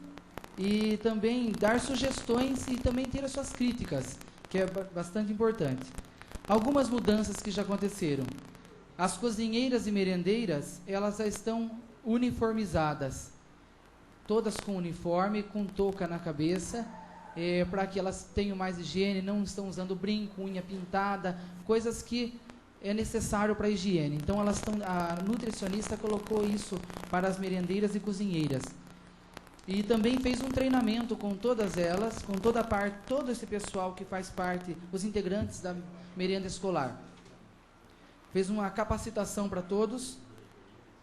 e também dar sugestões e também ter as suas críticas, que é bastante importante. Algumas mudanças que já aconteceram. As cozinheiras e merendeiras, elas já estão uniformizadas, todas com uniforme, com touca na cabeça, para que elas tenham mais higiene, não estão usando brinco, unha pintada, coisas que é necessário para a higiene. Então, a nutricionista colocou isso para as merendeiras e cozinheiras. E também fez um treinamento com todas elas, com todo esse pessoal que faz parte, os integrantes da merenda escolar. Fez uma capacitação para todos,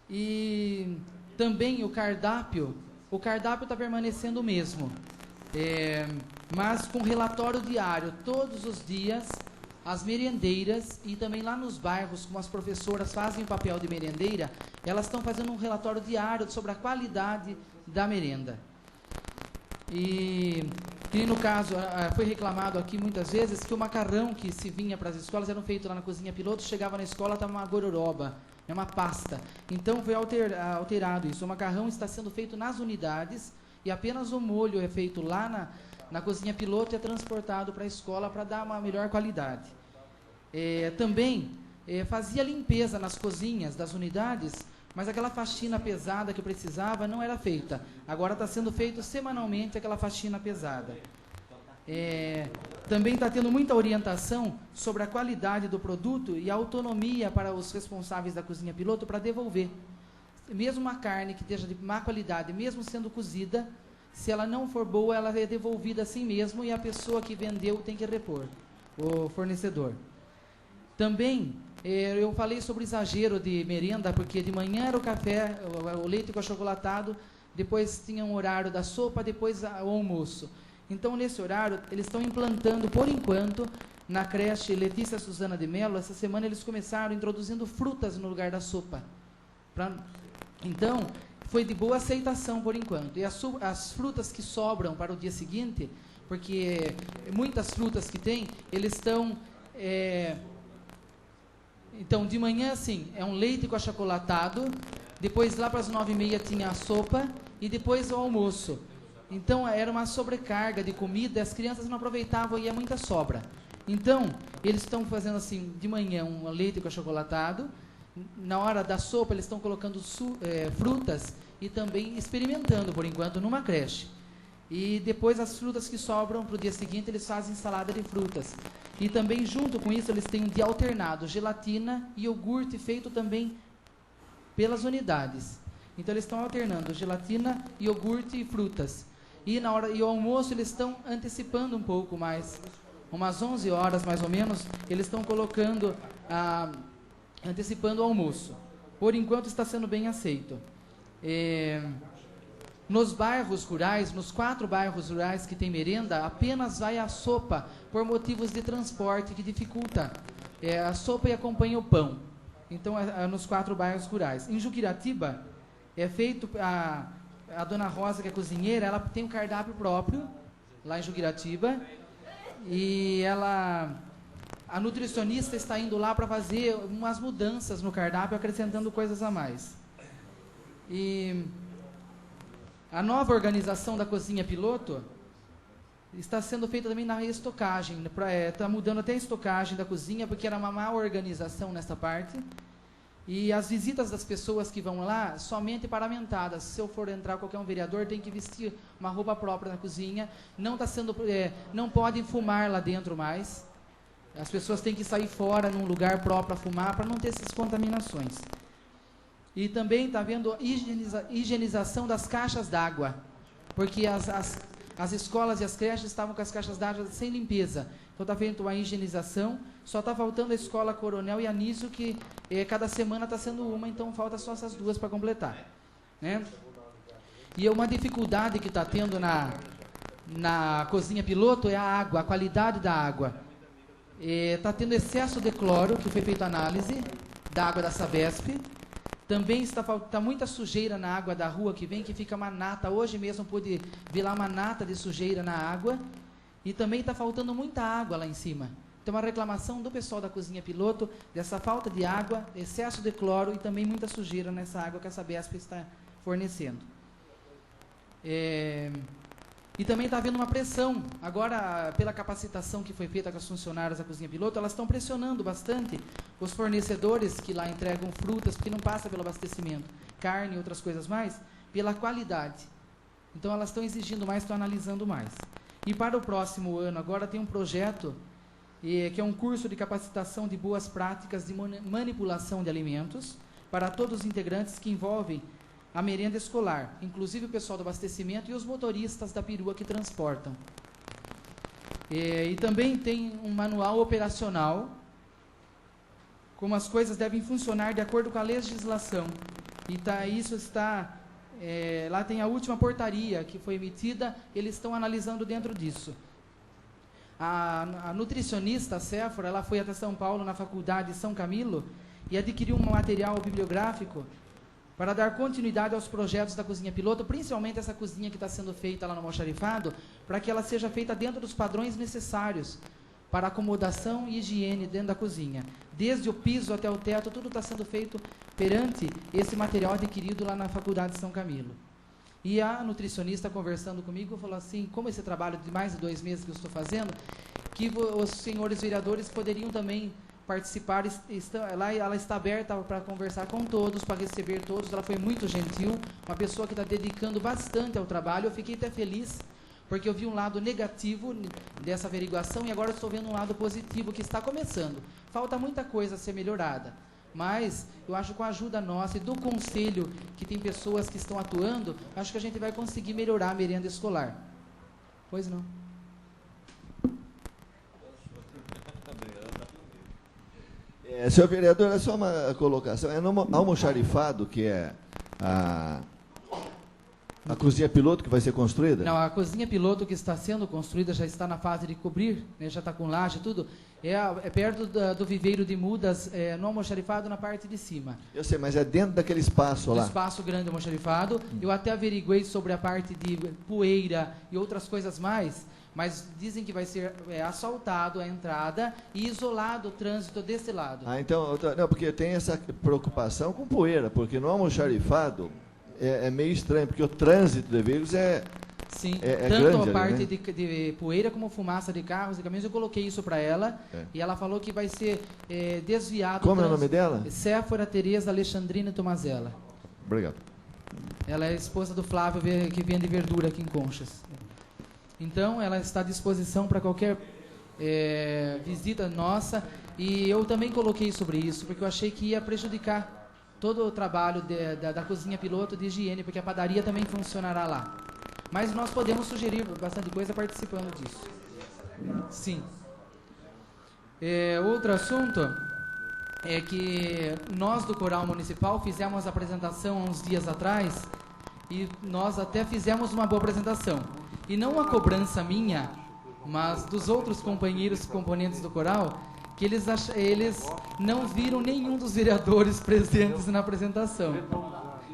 e também o cardápio está permanecendo o mesmo. Mas com relatório diário, todos os dias, as merendeiras, e também lá nos bairros, como as professoras fazem o papel de merendeira, elas estão fazendo um relatório diário sobre a qualidade da merenda. E no caso, foi reclamado aqui muitas vezes que o macarrão que se vinha para as escolas era feito lá na cozinha piloto, chegava na escola, estava uma gororoba, é uma pasta. Então foi alterado isso. O macarrão está sendo feito nas unidades e apenas o molho é feito lá na cozinha piloto e é transportado para a escola para dar uma melhor qualidade. Também fazia limpeza nas cozinhas das unidades, mas aquela faxina pesada que precisava não era feita. Agora está sendo feito semanalmente aquela faxina pesada. Também está tendo muita orientação sobre a qualidade do produto e a autonomia para os responsáveis da cozinha piloto para devolver. Mesmo uma carne que esteja de má qualidade, mesmo sendo cozida, se ela não for boa, ela é devolvida assim mesmo e a pessoa que vendeu tem que repor, o fornecedor. Também eu falei sobre exagero de merenda, porque de manhã era o café, o leite com achocolatado, depois tinha um horário da sopa, depois o almoço. Então, nesse horário, eles estão implantando, por enquanto, na creche Letícia Suzana de Mello, essa semana eles começaram introduzindo frutas no lugar da sopa. Então, foi de boa aceitação por enquanto. E as frutas que sobram para o dia seguinte, porque muitas frutas que tem, eles estão... Então, de manhã, assim, é um leite com achocolatado, depois lá para as 9h30 tinha a sopa, e depois o almoço. Então, era uma sobrecarga de comida, as crianças não aproveitavam e ia muita sobra. Então, eles estão fazendo assim, de manhã, um leite com achocolatado, na hora da sopa eles estão colocando frutas e também experimentando, por enquanto, numa creche. E depois as frutas que sobram para o dia seguinte, eles fazem salada de frutas. E também, junto com isso, eles têm um dia alternado, gelatina e iogurte feito também pelas unidades. Então, eles estão alternando gelatina, iogurte e frutas. E na hora o almoço eles estão antecipando um pouco mais, umas 11 horas mais ou menos, eles estão colocando, antecipando o almoço. Por enquanto está sendo bem aceito. Nos bairros rurais, nos 4 bairros rurais que tem merenda, apenas vai a sopa por motivos de transporte que dificulta. A sopa e acompanha o pão. Então, nos 4 bairros rurais. Em Juquiratiba, é feito... A dona Rosa, que é cozinheira, ela tem um cardápio próprio, lá em Juquiratiba, e a nutricionista está indo lá para fazer umas mudanças no cardápio, acrescentando coisas a mais. E a nova organização da cozinha piloto está sendo feita também na reestocagem, está mudando até a estocagem da cozinha, porque era uma má organização nessa parte. E as visitas das pessoas que vão lá, somente paramentadas. Se eu for entrar qualquer um vereador, tem que vestir uma roupa própria na cozinha. Não podem fumar lá dentro mais. As pessoas têm que sair fora, num lugar próprio a fumar, para não ter essas contaminações. E também está havendo higienização das caixas d'água, porque as escolas e as creches estavam com as caixas d'água sem limpeza. Então está feito uma higienização. Só está faltando a escola Coronel e Anísio, que cada semana está sendo uma, então falta só essas 2 para completar. Né? E uma dificuldade que está tendo na cozinha piloto é a água, a qualidade da água. Está tendo excesso de cloro, que foi feita análise da água da Sabesp. Também está muita sujeira na água da rua que vem, que fica uma nata. Hoje mesmo pude ver lá uma nata de sujeira na água. E também está faltando muita água lá em cima. Tem uma reclamação do pessoal da cozinha piloto dessa falta de água, excesso de cloro e também muita sujeira nessa água que a Sabesp está fornecendo. E também está havendo uma pressão. Agora, pela capacitação que foi feita com as funcionárias da cozinha piloto, elas estão pressionando bastante os fornecedores que lá entregam frutas, porque não passa pelo abastecimento, carne e outras coisas mais, pela qualidade. Então, elas estão exigindo mais, estão analisando mais. E para o próximo ano, agora tem um projeto, que é um curso de capacitação de boas práticas de manipulação de alimentos para todos os integrantes, que envolvem a merenda escolar, inclusive o pessoal do abastecimento e os motoristas da perua que transportam. E também tem um manual operacional, como as coisas devem funcionar de acordo com a legislação. E isso está... lá tem a última portaria que foi emitida, eles estão analisando dentro disso. A nutricionista, a Séfora, ela foi até São Paulo, na faculdade de São Camilo, e adquiriu um material bibliográfico para dar continuidade aos projetos da cozinha piloto, principalmente essa cozinha que está sendo feita lá no Almoxarifado, para que ela seja feita dentro dos padrões necessários para acomodação e higiene dentro da cozinha. Desde o piso até o teto, tudo está sendo feito perante esse material adquirido lá na Faculdade de São Camilo. E a nutricionista, conversando comigo, falou assim, como esse trabalho de mais de 2 meses que eu estou fazendo, que os senhores vereadores poderiam também participar. Lá ela está aberta para conversar com todos, para receber todos. Ela foi muito gentil, uma pessoa que está dedicando bastante ao trabalho. Eu fiquei até feliz, porque eu vi um lado negativo dessa averiguação e agora estou vendo um lado positivo que está começando. Falta muita coisa a ser melhorada, mas eu acho que com a ajuda nossa e do conselho, que tem pessoas que estão atuando, acho que a gente vai conseguir melhorar a merenda escolar. Pois não. Senhor vereador, é só uma colocação. É no almoxarifado que é a cozinha piloto que vai ser construída? Não, a cozinha piloto que está sendo construída já está na fase de cobrir, né, já está com laje e tudo. É perto do viveiro de mudas, no almoxarifado, na parte de cima. Eu sei, mas é dentro daquele espaço lá. Espaço grande almoxarifado. Eu até averiguei sobre a parte de poeira e outras coisas mais, mas dizem que vai ser asfaltado a entrada e isolado o trânsito desse lado. Então, não, porque tem essa preocupação com poeira, porque no almoxarifado é meio estranho, porque o trânsito de veículos Sim, tanto tanto grande a parte ali, né? de poeira como fumaça de carros e caminhões, eu coloquei isso para ela, e ela falou que vai ser desviado. Como é o nome dela? Séfora Tereza Alexandrina Tomazella. Obrigado. Ela é esposa do Flávio, que vende verdura aqui em Conchas. Então, ela está à disposição para qualquer visita nossa, e eu também coloquei sobre isso, porque eu achei que ia prejudicar todo o trabalho da cozinha piloto de higiene, porque a padaria também funcionará lá. Mas nós podemos sugerir bastante coisa participando disso. Sim. Outro assunto é que nós do Coral Municipal fizemos a apresentação há uns dias atrás, e nós até fizemos uma boa apresentação. E não a cobrança minha, mas dos outros companheiros componentes do coral, que eles não viram nenhum dos vereadores presentes na apresentação.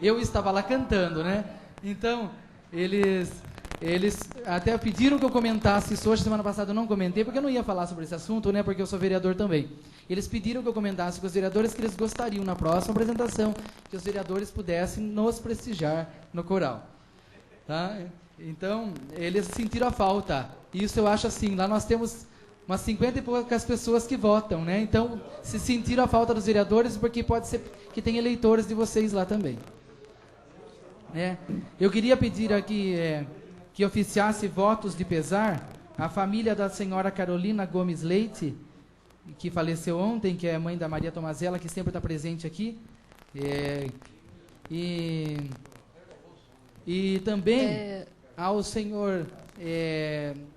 Eu estava lá cantando, né? Então, eles até pediram que eu comentasse isso hoje. Semana passada eu não comentei, porque eu não ia falar sobre esse assunto, né? Porque eu sou vereador também. Eles pediram que eu comentasse com os vereadores que eles gostariam, na próxima apresentação, que os vereadores pudessem nos prestigiar no coral. Tá? Então, eles sentiram a falta. Isso eu acho assim, lá nós temos umas 50 e poucas pessoas que votam, né? Então, se sentiram a falta dos vereadores, porque pode ser que tem eleitores de vocês lá também. Eu queria pedir aqui que oficiasse votos de pesar à família da senhora Carolina Gomes Leite, que faleceu ontem, que é mãe da Maria Tomazella, que sempre está presente aqui. E também ao senhor,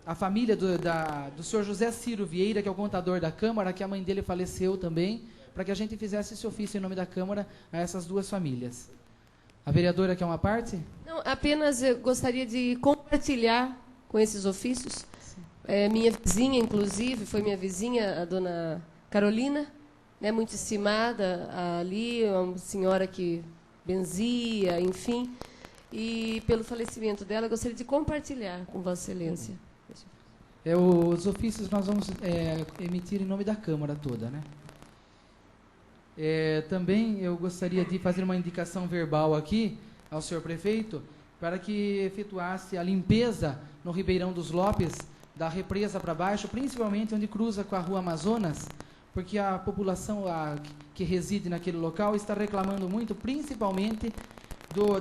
a família do senhor José Ciro Vieira, que é o contador da Câmara, que a mãe dele faleceu também, para que a gente fizesse esse ofício em nome da Câmara a essas duas famílias. A vereadora quer uma parte? Não, apenas eu gostaria de compartilhar com esses ofícios. Minha vizinha, inclusive, foi minha vizinha, a dona Carolina, né, muito estimada ali, uma senhora que benzia, enfim. E pelo falecimento dela, eu gostaria de compartilhar com Vossa Excelência. Os ofícios nós vamos emitir em nome da Câmara toda, né? Também eu gostaria de fazer uma indicação verbal aqui ao senhor prefeito para que efetuasse a limpeza no Ribeirão dos Lopes, da represa para baixo, principalmente onde cruza com a Rua Amazonas, porque a população que reside naquele local está reclamando muito, principalmente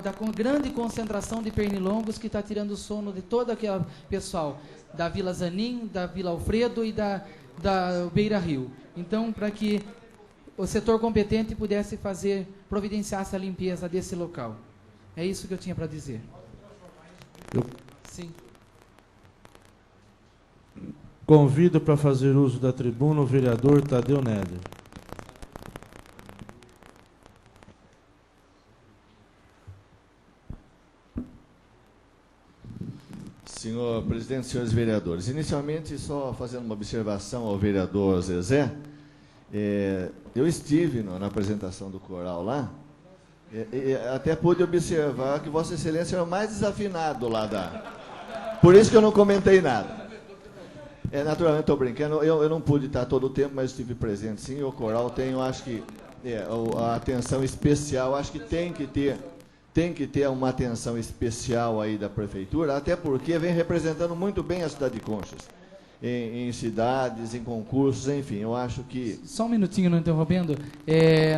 da grande concentração de pernilongos que está tirando o sono de todo aquele pessoal da Vila Zanin, da Vila Alfredo e da Beira Rio. Então, para que o setor competente pudesse providenciar essa limpeza desse local. É isso que eu tinha para dizer. Sim. Convido para fazer uso da tribuna o vereador Tadeu Néder. Senhor presidente, senhores vereadores, inicialmente, só fazendo uma observação ao vereador Zezé, eu estive na apresentação do coral lá, até pude observar que Vossa Excelência era o mais desafinado lá Por isso que eu não comentei nada. Naturalmente estou brincando, eu não pude estar todo o tempo, mas estive presente sim. O coral tem, eu acho que, a atenção especial, acho que tem que ter uma atenção especial aí da prefeitura, até porque vem representando muito bem a cidade de Conchas, em cidades, em concursos, enfim, eu acho que... Só um minutinho, não interrompendo.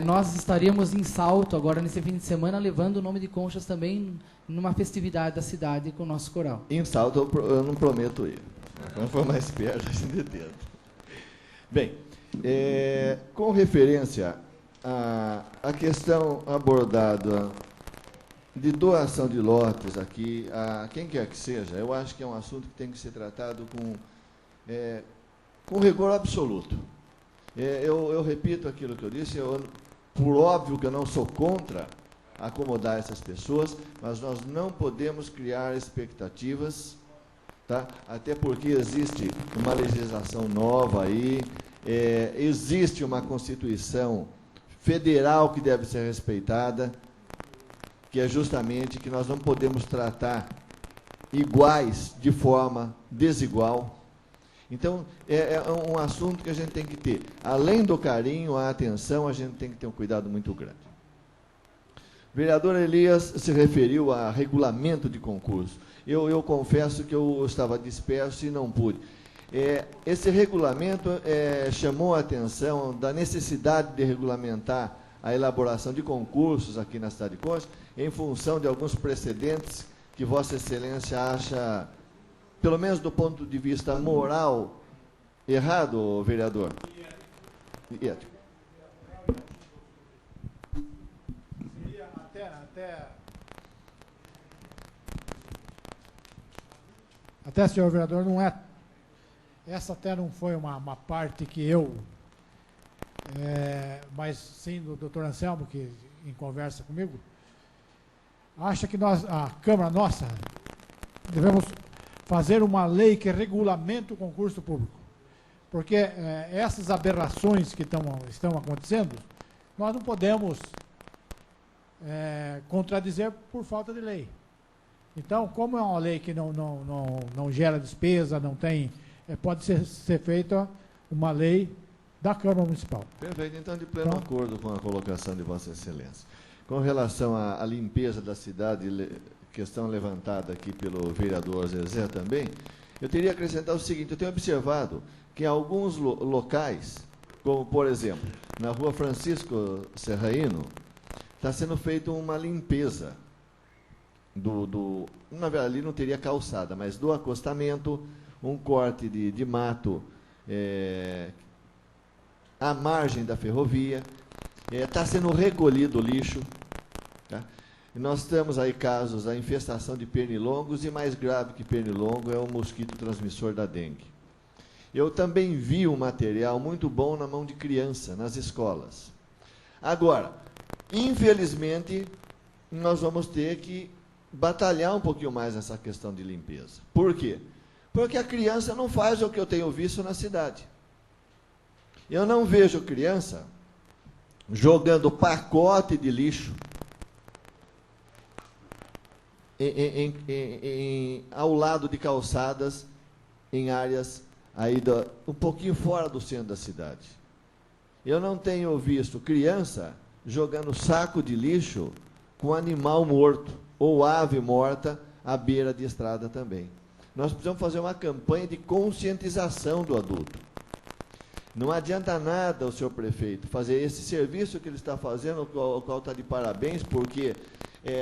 Nós estaríamos em Salto, agora nesse fim de semana, levando o nome de Conchas também numa festividade da cidade com o nosso coral. Em Salto eu não prometo ir. Quando for mais perto, a gente tenta. Bem, com referência à questão abordada de doação de lotes aqui, a quem quer que seja, eu acho que é um assunto que tem que ser tratado com rigor absoluto. Eu repito aquilo que eu disse, por óbvio que eu não sou contra acomodar essas pessoas, mas nós não podemos criar expectativas, tá? Até porque existe uma legislação nova aí, existe uma Constituição federal que deve ser respeitada, que é justamente que nós não podemos tratar iguais de forma desigual. Então, é um assunto que a gente tem que ter. Além do carinho, a atenção, a gente tem que ter um cuidado muito grande. O vereador Elias se referiu a regulamento de concurso. Eu confesso que eu estava disperso e não pude. Esse regulamento chamou a atenção da necessidade de regulamentar a elaboração de concursos aqui na cidade de Conchas, em função de alguns precedentes que Vossa Excelência acha, pelo menos do ponto de vista moral, errado, vereador? E ético. Até, senhor vereador, essa até não foi uma parte que eu, mas sim do doutor Anselmo, que em conversa comigo, acha que nós, a Câmara nossa, devemos fazer uma lei que regulamente o concurso público. Porque essas aberrações que estão acontecendo, nós não podemos contradizer por falta de lei. Então, como é uma lei que não gera despesa, não tem, pode ser feita uma lei da Câmara Municipal. Perfeito, então de pleno acordo com a colocação de Vossa Excelência. Com relação à limpeza da cidade, questão levantada aqui pelo vereador Zezé também, eu teria que acrescentar o seguinte: eu tenho observado que em alguns locais, como por exemplo, na rua Francisco Serraino, está sendo feita uma limpeza na verdade, ali não teria calçada, mas do acostamento, um corte de mato à margem da ferrovia, está sendo recolhido o lixo, tá? E nós temos aí casos da infestação de pernilongos, e mais grave que pernilongo é o mosquito transmissor da dengue. Eu também vi um material muito bom na mão de criança, nas escolas. Agora, infelizmente, nós vamos ter que batalhar um pouquinho mais nessa questão de limpeza. Por quê? Porque a criança não faz o que eu tenho visto na cidade. Eu não vejo criança jogando pacote de lixo ao lado de calçadas, em áreas aí um pouquinho fora do centro da cidade. Eu não tenho visto criança jogando saco de lixo com animal morto ou ave morta à beira de estrada também. Nós precisamos fazer uma campanha de conscientização do adulto. Não adianta nada o senhor prefeito fazer esse serviço que ele está fazendo, o qual está de parabéns, porque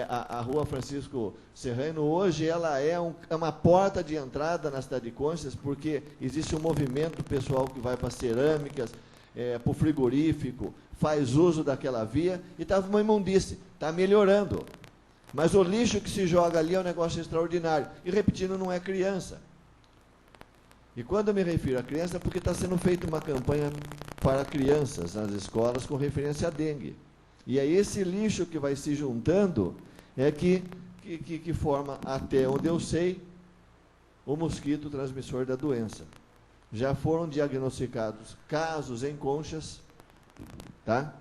a rua Francisco Serrano hoje ela é uma porta de entrada na cidade de Conchas, porque existe um movimento pessoal que vai para cerâmicas, para o frigorífico, faz uso daquela via, e estava uma imundície, está melhorando. Mas o lixo que se joga ali é um negócio extraordinário. E, repetindo, não é criança. E quando eu me refiro a criança, é porque está sendo feita uma campanha para crianças nas escolas com referência à dengue. E é esse lixo que vai se juntando que forma, até onde eu sei, o mosquito transmissor da doença. Já foram diagnosticados casos em Conchas, tá?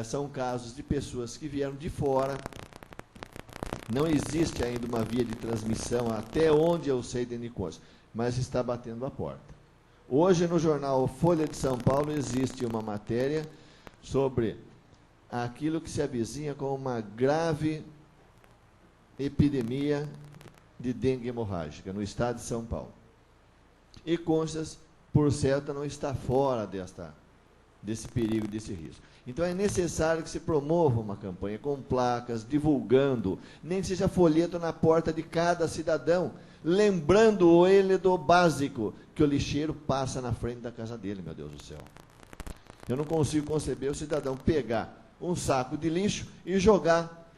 São casos de pessoas que vieram de fora. Não existe ainda uma via de transmissão, até onde eu sei, dentro de Conchas, mas está batendo a porta. Hoje, no jornal Folha de São Paulo, existe uma matéria sobre aquilo que se avizinha como uma grave epidemia de dengue hemorrágica no estado de São Paulo. E Conchas, por certo, não está fora desse perigo, desse risco. Então é necessário que se promova uma campanha com placas, divulgando, nem que seja folheto na porta de cada cidadão, lembrando ele do básico, que o lixeiro passa na frente da casa dele, meu Deus do céu. Eu não consigo conceber o cidadão pegar um saco de lixo e jogar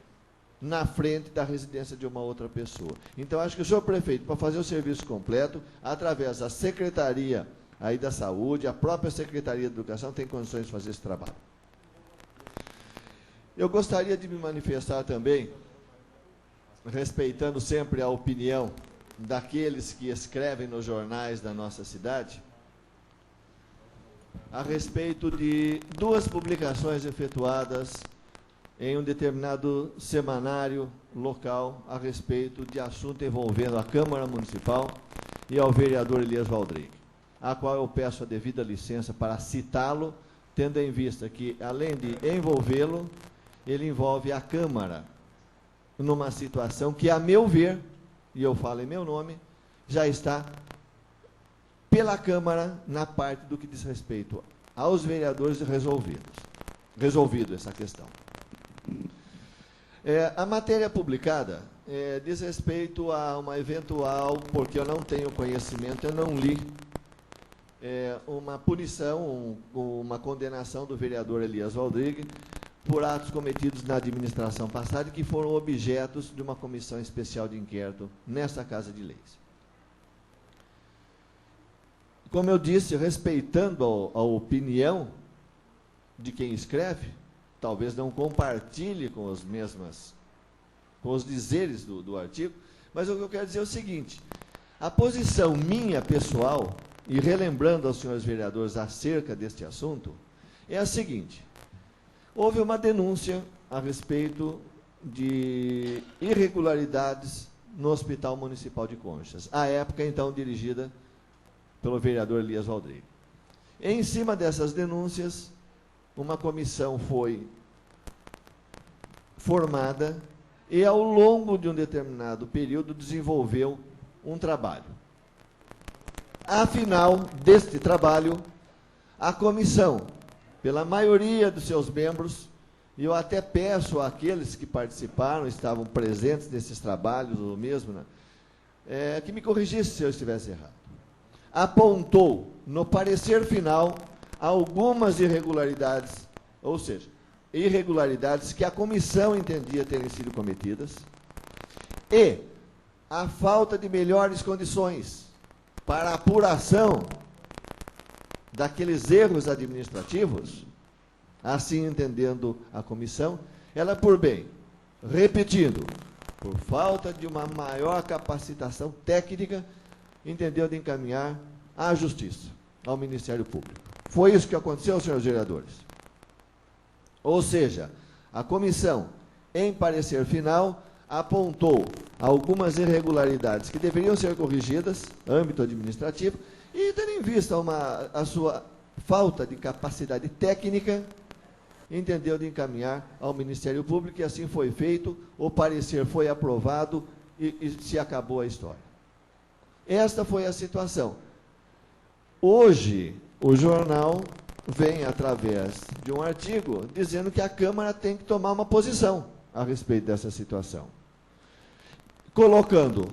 na frente da residência de uma outra pessoa. Então, acho que o senhor prefeito, para fazer o serviço completo, através da Secretaria aí da Saúde, a própria Secretaria de Educação tem condições de fazer esse trabalho. Eu gostaria de me manifestar também, respeitando sempre a opinião daqueles que escrevem nos jornais da nossa cidade, a respeito de duas publicações efetuadas em um determinado semanário local a respeito de assunto envolvendo a Câmara Municipal e ao vereador Elias Valdrigue, a qual eu peço a devida licença para citá-lo, tendo em vista que, além de envolvê-lo, ele envolve a Câmara numa situação que, a meu ver, e eu falo em meu nome, já está pela Câmara na parte do que diz respeito aos vereadores resolvido essa questão. A matéria publicada diz respeito a uma eventual, porque eu não tenho conhecimento, eu não li, uma punição, uma condenação do vereador Elias Valdrigue por atos cometidos na administração passada que foram objetos de uma comissão especial de inquérito nesta Casa de Leis. Como eu disse, respeitando a opinião de quem escreve, talvez não compartilhe com os dizeres do artigo, mas o que eu quero dizer é o seguinte: a posição minha pessoal, e relembrando aos senhores vereadores acerca deste assunto, é a seguinte: houve uma denúncia a respeito de irregularidades no Hospital Municipal de Conchas, à época então dirigida pelo vereador Elias Valdrigue. Em cima dessas denúncias, uma comissão foi formada e, ao longo de um determinado período, desenvolveu um trabalho. Afinal deste trabalho, a comissão, pela maioria dos seus membros, e eu até peço àqueles que participaram, estavam presentes nesses trabalhos, ou mesmo, que me corrigisse se eu estivesse errado, apontou no parecer final algumas irregularidades, ou seja, irregularidades que a comissão entendia terem sido cometidas, e a falta de melhores condições para a apuração daqueles erros administrativos, assim entendendo a comissão, ela, por bem, repetindo, por falta de uma maior capacitação técnica, entendeu de encaminhar à Justiça, ao Ministério Público. Foi isso que aconteceu, senhores vereadores. Ou seja, a comissão, em parecer final, apontou algumas irregularidades que deveriam ser corrigidas, âmbito administrativo, e tendo em vista a sua falta de capacidade técnica, entendeu de encaminhar ao Ministério Público, e assim foi feito, o parecer foi aprovado e se acabou a história. Esta foi a situação. Hoje, o jornal vem, através de um artigo, dizendo que a Câmara tem que tomar uma posição a respeito dessa situação. Colocando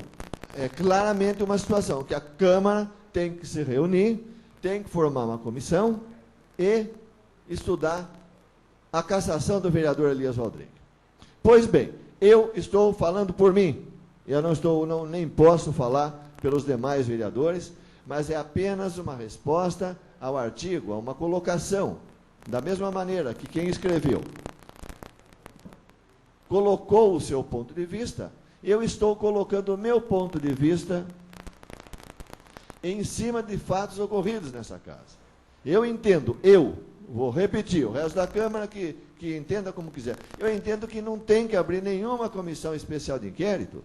claramente uma situação, que a Câmara tem que se reunir, tem que formar uma comissão e estudar a cassação do vereador Elias Valdrigue. Pois bem, eu estou falando por mim, eu nem posso falar pelos demais vereadores, mas é apenas uma resposta ao artigo, a uma colocação, da mesma maneira que quem escreveu colocou o seu ponto de vista, eu estou colocando o meu ponto de vista em cima de fatos ocorridos nessa casa. Eu entendo, vou repetir, o resto da Câmara que entenda como quiser, eu entendo que não tem que abrir nenhuma comissão especial de inquérito,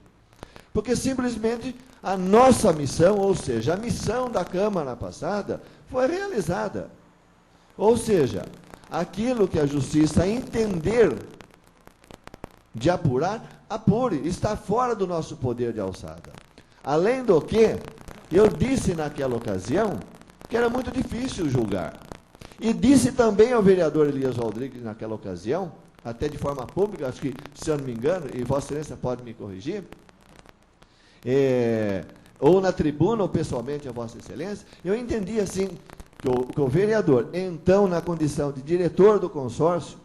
Porque simplesmente a nossa missão, ou seja, a missão da Câmara passada, foi realizada. Ou seja, aquilo que a Justiça entender de apurar, apure, está fora do nosso poder de alçada. Além do que, eu disse naquela ocasião que era muito difícil julgar. E disse também ao vereador Elias Rodrigues naquela ocasião, até de forma pública, acho que, se eu não me engano, e Vossa Excelência pode me corrigir, ou na tribuna, ou pessoalmente a Vossa Excelência, eu entendi assim, que o vereador, então, na condição de diretor do consórcio,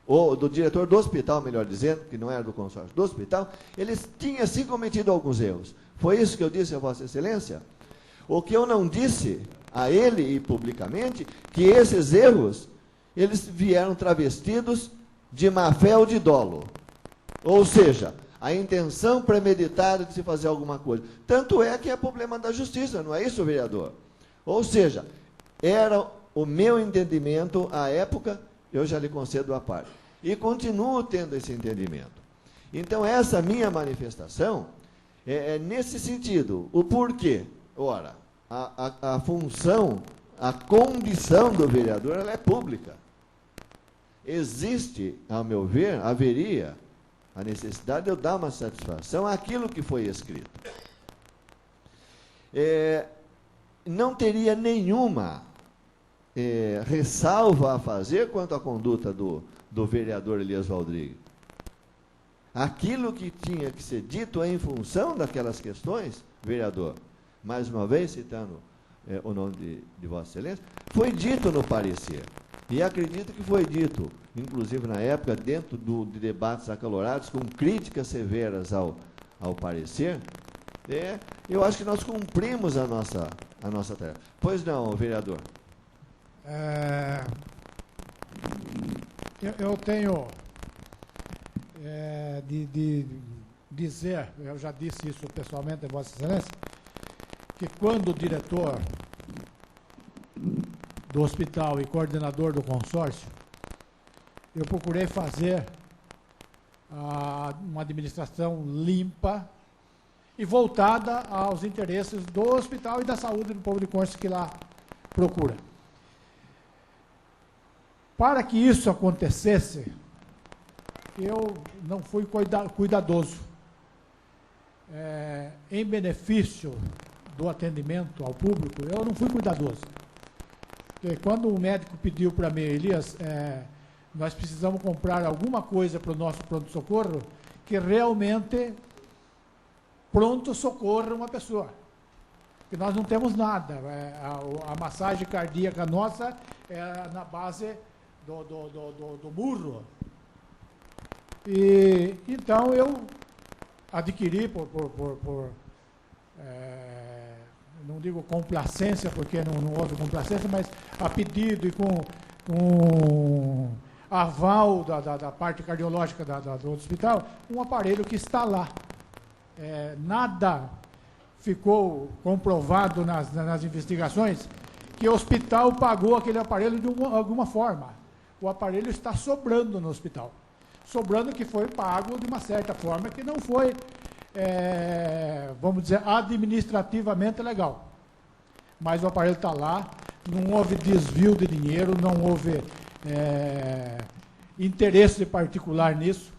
ou do diretor do hospital, melhor dizendo, que não era do consórcio, do hospital, ele tinha sim cometido alguns erros. Foi isso que eu disse a Vossa Excelência? O que eu não disse a ele e publicamente, que esses erros, eles vieram travestidos de má-fé ou de dolo. Ou seja, a intenção premeditada de se fazer alguma coisa. Tanto é que é problema da justiça, não é isso, vereador? Ou seja, era o meu entendimento à época, eu já lhe concedo a parte. E continuo tendo esse entendimento. Então, essa minha manifestação é nesse sentido. O porquê? Ora, a função, a condição do vereador, ela é pública. Existe, ao meu ver, haveria a necessidade de eu dar uma satisfação àquilo que foi escrito. Não teria nenhuma ressalva a fazer quanto à conduta do vereador Elias Rodrigues. Aquilo que tinha que ser dito em função daquelas questões, vereador, mais uma vez citando o nome de Vossa Excelência, foi dito no parecer. E acredito que foi dito, inclusive na época, dentro de debates acalorados, com críticas severas ao parecer. Eu acho que nós cumprimos a nossa tarefa. Pois não, vereador? Eu tenho de dizer, eu já disse isso pessoalmente a Vossa Excelência, que quando o diretor do hospital e coordenador do consórcio, eu procurei fazer uma administração limpa e voltada aos interesses do hospital e da saúde do povo de Conchas que lá procura. Para que isso acontecesse, eu não fui cuidadoso. Em benefício do atendimento ao público, eu não fui cuidadoso. Porque quando o médico pediu para mim, Elias, nós precisamos comprar alguma coisa para o nosso pronto-socorro que realmente pronto-socorra uma pessoa. Porque nós não temos nada. A massagem cardíaca nossa é na base do burro. E então eu adquiri não digo complacência, porque não houve complacência, mas a pedido e com aval da parte cardiológica do hospital, um aparelho que está lá. Nada ficou comprovado nas investigações que o hospital pagou aquele aparelho de alguma forma. O aparelho está sobrando no hospital. Sobrando que foi pago de uma certa forma que não foi, vamos dizer, administrativamente legal. Mas o aparelho está lá, não houve desvio de dinheiro, não houve interesse particular nisso.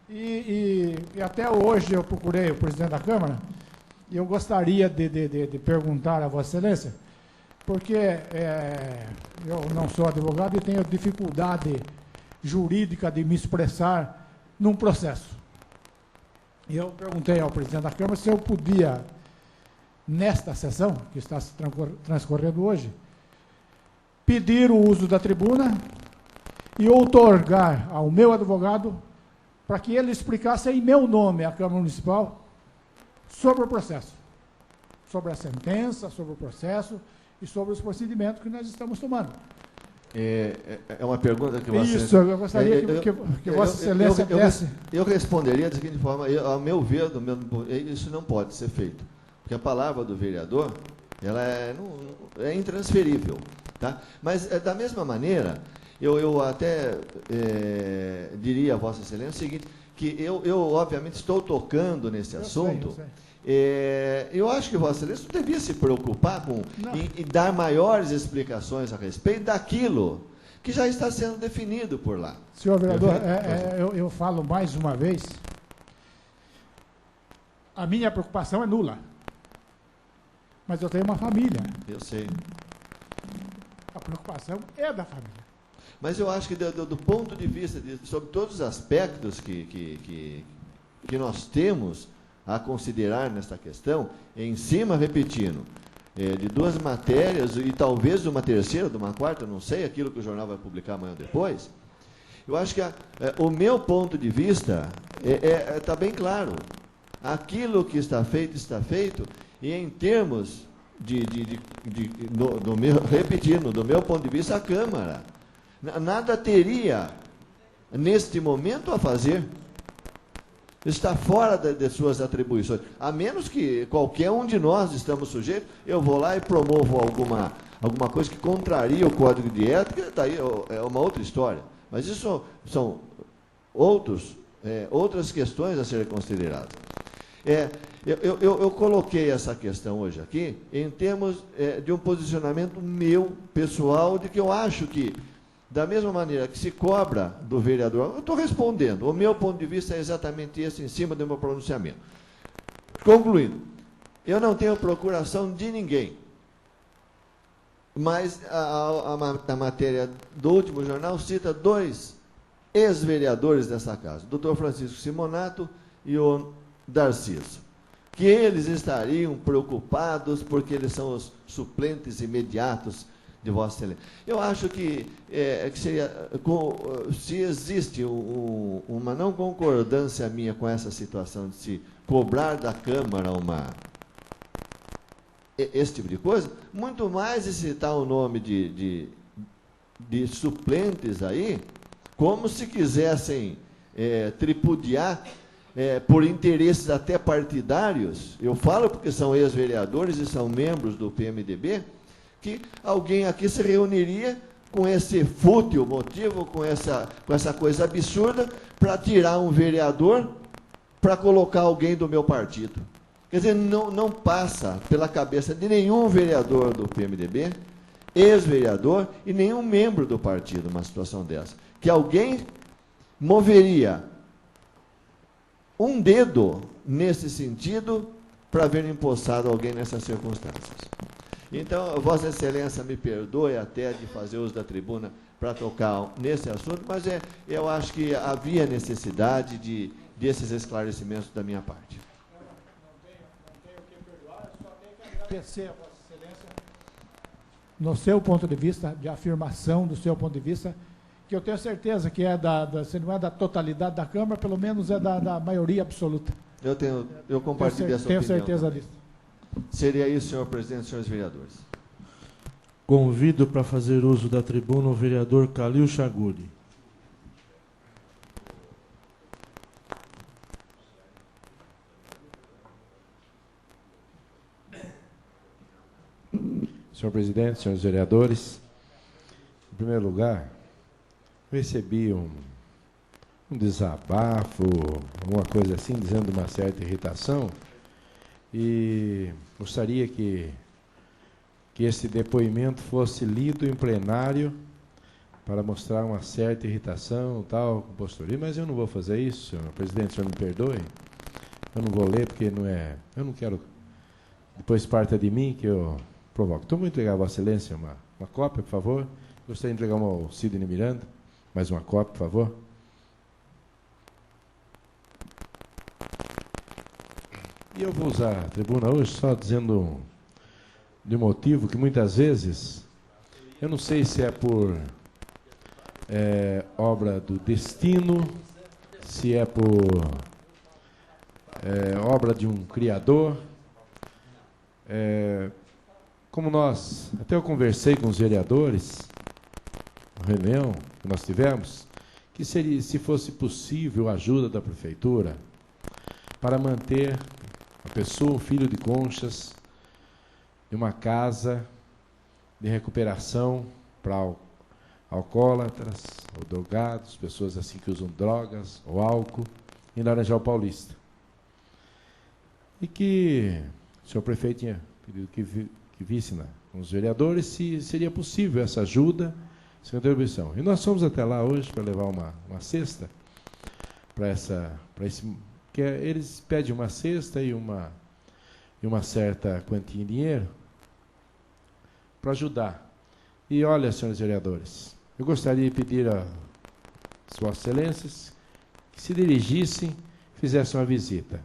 E até hoje eu procurei o presidente da Câmara e eu gostaria de perguntar a Vossa Excelência, porque eu não sou advogado e tenho dificuldade jurídica de me expressar num processo. E eu perguntei ao presidente da Câmara se eu podia, nesta sessão, que está se transcorrendo hoje, pedir o uso da tribuna e outorgar ao meu advogado para que ele explicasse em meu nome à Câmara Municipal sobre o processo, sobre a sentença, sobre o processo e sobre os procedimentos que nós estamos tomando. É uma pergunta que Vossa Excelência... Isso, eu gostaria que Vossa Excelência desse... Eu responderia da seguinte forma, ao meu ver, isso não pode ser feito, porque a palavra do vereador, ela é intransferível, tá? Mas, da mesma maneira, eu até diria a Vossa Excelência o seguinte, que eu obviamente, estou tocando nesse assunto. Eu sei. Eu acho que Vossa Excelência não devia se preocupar em dar maiores explicações a respeito daquilo que já está sendo definido por lá. Senhor vereador, eu falo mais uma vez, a minha preocupação é nula. Mas eu tenho uma família. Eu sei. A preocupação é da família. Mas eu acho que do ponto de vista, sobre todos os aspectos que nós temos a considerar nesta questão, em cima, repetindo, de duas matérias, e talvez de uma terceira, de uma quarta, não sei, aquilo que o jornal vai publicar amanhã ou depois, eu acho que o meu ponto de vista está bem claro. Aquilo que está feito, e em termos repetindo, do meu ponto de vista, a Câmara nada teria, neste momento, a fazer. Está fora de suas atribuições. A menos que qualquer um de nós estamos sujeitos, eu vou lá e promovo alguma coisa que contraria o Código de Ética, daí é uma outra história. Mas isso são outras questões a serem consideradas. Eu coloquei essa questão hoje aqui em termos de um posicionamento meu, pessoal, de que eu acho que, da mesma maneira que se cobra do vereador, eu estou respondendo, o meu ponto de vista é exatamente esse, em cima do meu pronunciamento. Concluindo, eu não tenho procuração de ninguém, mas a matéria do último jornal cita 2 ex-vereadores dessa casa, o Dr. Francisco Simonato e o Darciso, que eles estariam preocupados porque eles são os suplentes imediatos de Vossa Excelência. Eu acho que seria, se existe uma não concordância minha com essa situação de se cobrar da Câmara esse tipo de coisa, muito mais de citar o nome de suplentes aí, como se quisessem tripudiar por interesses até partidários. Eu falo porque são ex-vereadores e são membros do PMDB, que alguém aqui se reuniria com esse fútil motivo, com essa coisa absurda, para tirar um vereador, para colocar alguém do meu partido. Quer dizer, não passa pela cabeça de nenhum vereador do PMDB, ex-vereador, e nenhum membro do partido uma situação dessa. Que alguém moveria um dedo nesse sentido para ver empossado alguém nessas circunstâncias. Então, Vossa Excelência me perdoe até de fazer uso da tribuna para tocar nesse assunto, mas eu acho que havia necessidade desses esclarecimentos da minha parte. Não tenho o que perdoar, só tenho que agradecer a Vossa Excelência no seu ponto de vista, de afirmação do seu ponto de vista, que eu tenho certeza que se não é da totalidade da Câmara, pelo menos é da maioria absoluta. Eu compartilho essa opinião. Tenho certeza disso. Seria isso, senhor presidente, senhores vereadores. Convido para fazer uso da tribuna o vereador Calil Chaguri. Senhor presidente, senhores vereadores, em primeiro lugar, recebi um desabafo, alguma coisa assim, dizendo uma certa irritação, e gostaria que esse depoimento fosse lido em plenário para mostrar uma certa irritação, tal, com postura. Mas eu não vou fazer isso, senhor presidente, o senhor me perdoe. Eu não vou ler porque não é... Eu não quero... Depois parta de mim que eu provoco. Então, vou entregar a Vossa Excelência uma cópia, por favor. Gostaria de entregar uma ao Sidney Miranda. Mais uma cópia, por favor. E eu vou usar a tribuna hoje só dizendo de um motivo que muitas vezes, eu não sei se é por obra do destino, se é por obra de um criador. Como até eu conversei com os vereadores, na reunião que nós tivemos, que seria, se fosse possível, a ajuda da prefeitura para manter a pessoa, um filho de Conchas, de uma casa de recuperação para alcoólatras, ou drogados, pessoas assim que usam drogas ou álcool, em Laranjal Paulista. E que o senhor prefeito tinha pedido que visse com os vereadores se seria possível essa ajuda, essa contribuição. E nós fomos até lá hoje para levar uma cesta para esse... eles pedem uma cesta e uma certa quantia em dinheiro para ajudar. E olha, senhores vereadores, eu gostaria de pedir a Vossas Excelências que se dirigissem, fizessem uma visita.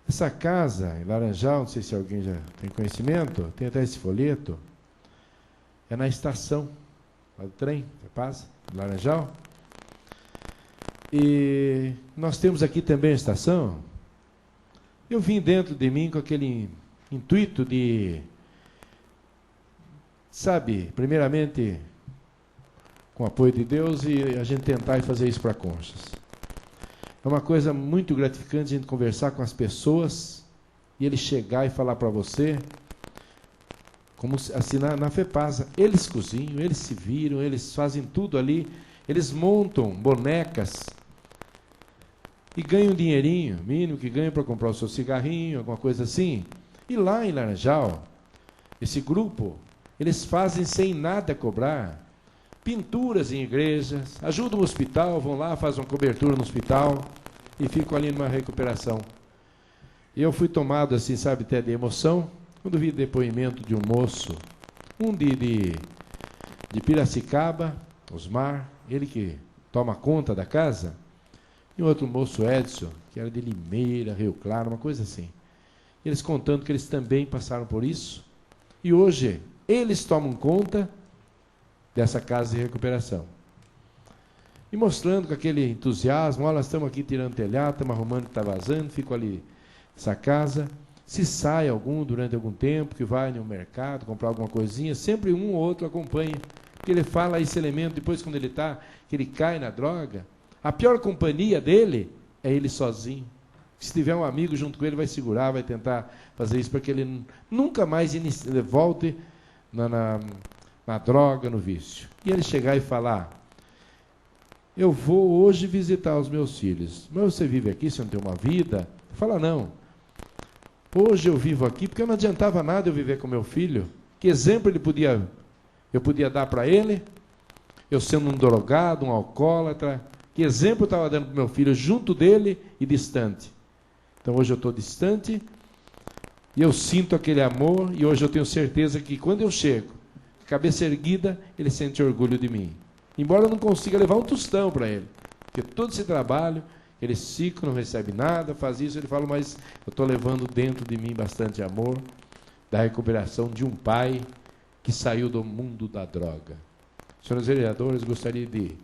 Essa casa em Laranjal, não sei se alguém já tem conhecimento, tem até esse folheto, é na estação lá do trem, passa, em Laranjal. E nós temos aqui também a estação. Eu vim dentro de mim com aquele intuito de, sabe, primeiramente com o apoio de Deus e a gente tentar fazer isso para Conchas. É uma coisa muito gratificante a gente conversar com as pessoas e ele chegar e falar para você, como assim na FEPASA, eles cozinham, eles se viram, eles fazem tudo ali, eles montam bonecas e ganham um dinheirinho, mínimo que ganham para comprar o seu cigarrinho, alguma coisa assim. E lá em Laranjal, esse grupo, eles fazem sem nada cobrar, pinturas em igrejas, ajudam o hospital, vão lá, fazem uma cobertura no hospital e ficam ali numa recuperação. E eu fui tomado assim, sabe, até de emoção, quando vi depoimento de um moço, um de Piracicaba, Osmar, ele que toma conta da casa, e outro moço, Edson, que era de Limeira, Rio Claro, uma coisa assim. Eles contando que eles também passaram por isso, e hoje eles tomam conta dessa casa de recuperação. E mostrando com aquele entusiasmo, olha, nós estamos aqui tirando telhado, estamos arrumando o que está vazando, fico ali nessa casa. Se sai algum durante algum tempo, que vai no mercado, comprar alguma coisinha, sempre um ou outro acompanha. Porque ele fala esse elemento, depois quando ele está, que ele cai na droga, a pior companhia dele é ele sozinho. Se tiver um amigo junto com ele, vai segurar, vai tentar fazer isso, para que ele nunca mais volte na droga, no vício. E ele chegar e falar, eu vou hoje visitar os meus filhos. Mas você vive aqui, você não tem uma vida? Fala, não. Hoje eu vivo aqui porque não adiantava nada eu viver com meu filho. Que exemplo eu podia dar para ele? Eu sendo um drogado, um alcoólatra. Que exemplo eu estava dando para meu filho junto dele e distante? Então hoje eu estou distante e eu sinto aquele amor e hoje eu tenho certeza que quando eu chego, cabeça erguida, ele sente orgulho de mim. Embora eu não consiga levar um tostão para ele. Porque todo esse trabalho, ele fica, não recebe nada, faz isso, ele fala, mas eu estou levando dentro de mim bastante amor da recuperação de um pai que saiu do mundo da droga. Senhores vereadores, gostaria de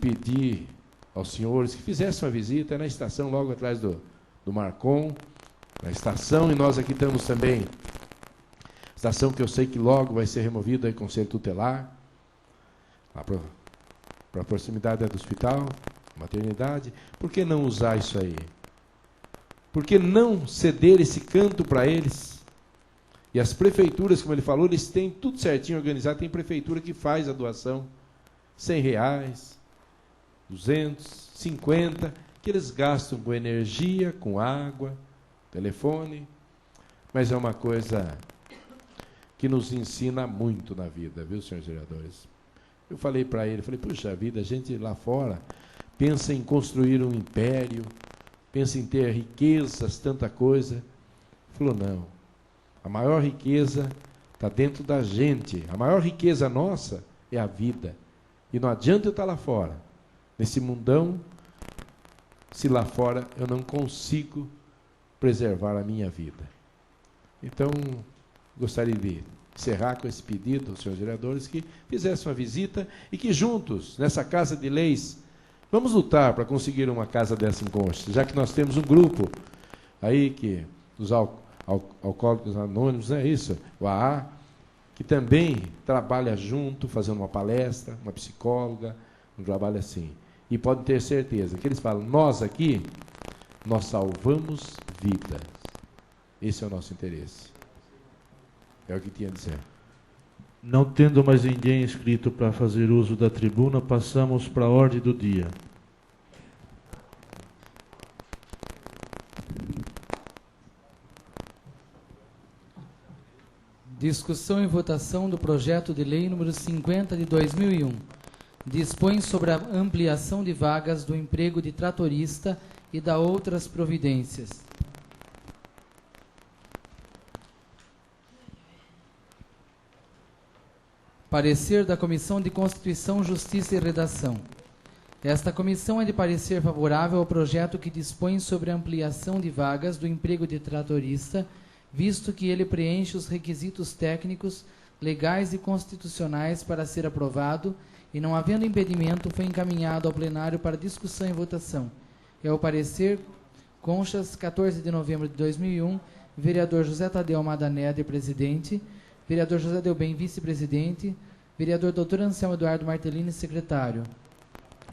pedir aos senhores que fizessem uma visita na estação, logo atrás do Marcon, na estação, e nós aqui estamos também, estação que eu sei que logo vai ser removida aí, Conselho Tutelar, lá para a proximidade do hospital, maternidade. Por que não usar isso aí? Por que não ceder esse canto para eles? E as prefeituras, como ele falou, eles têm tudo certinho organizado, tem prefeitura que faz a doação, R$100, 250, que eles gastam com energia, com água, telefone, mas é uma coisa que nos ensina muito na vida, viu, senhores vereadores? Eu falei para ele, puxa vida, a gente lá fora pensa em construir um império, pensa em ter riquezas, tanta coisa. Ele falou, não, a maior riqueza está dentro da gente, a maior riqueza nossa é a vida. E não adianta eu estar lá fora, nesse mundão, se lá fora eu não consigo preservar a minha vida. Então, gostaria de encerrar com esse pedido aos senhores vereadores que fizessem uma visita e que juntos, nessa Casa de Leis, vamos lutar para conseguir uma casa dessa em Conchas, já que nós temos um grupo aí que os alcoólicos anônimos, não é isso? O AA, que também trabalha junto, fazendo uma palestra, uma psicóloga, um trabalho assim. E podem ter certeza que eles falam, nós aqui, nós salvamos vidas. Esse é o nosso interesse. É o que tinha a dizer. Não tendo mais ninguém inscrito para fazer uso da tribuna, passamos para a ordem do dia. Discussão e votação do projeto de lei número 50 de 2001. Dispõe sobre a ampliação de vagas do emprego de tratorista e da outras providências. Parecer da Comissão de Constituição, Justiça e Redação. Esta comissão é de parecer favorável ao projeto que dispõe sobre a ampliação de vagas do emprego de tratorista, visto que ele preenche os requisitos técnicos, legais e constitucionais para ser aprovado e, não havendo impedimento, foi encaminhado ao plenário para discussão e votação. É o parecer Conchas, 14 de novembro de 2001, vereador José Tadeu Almada Neder, presidente, vereador José Delbem, vice-presidente, vereador Dr. Anselmo Eduardo Martellini, secretário.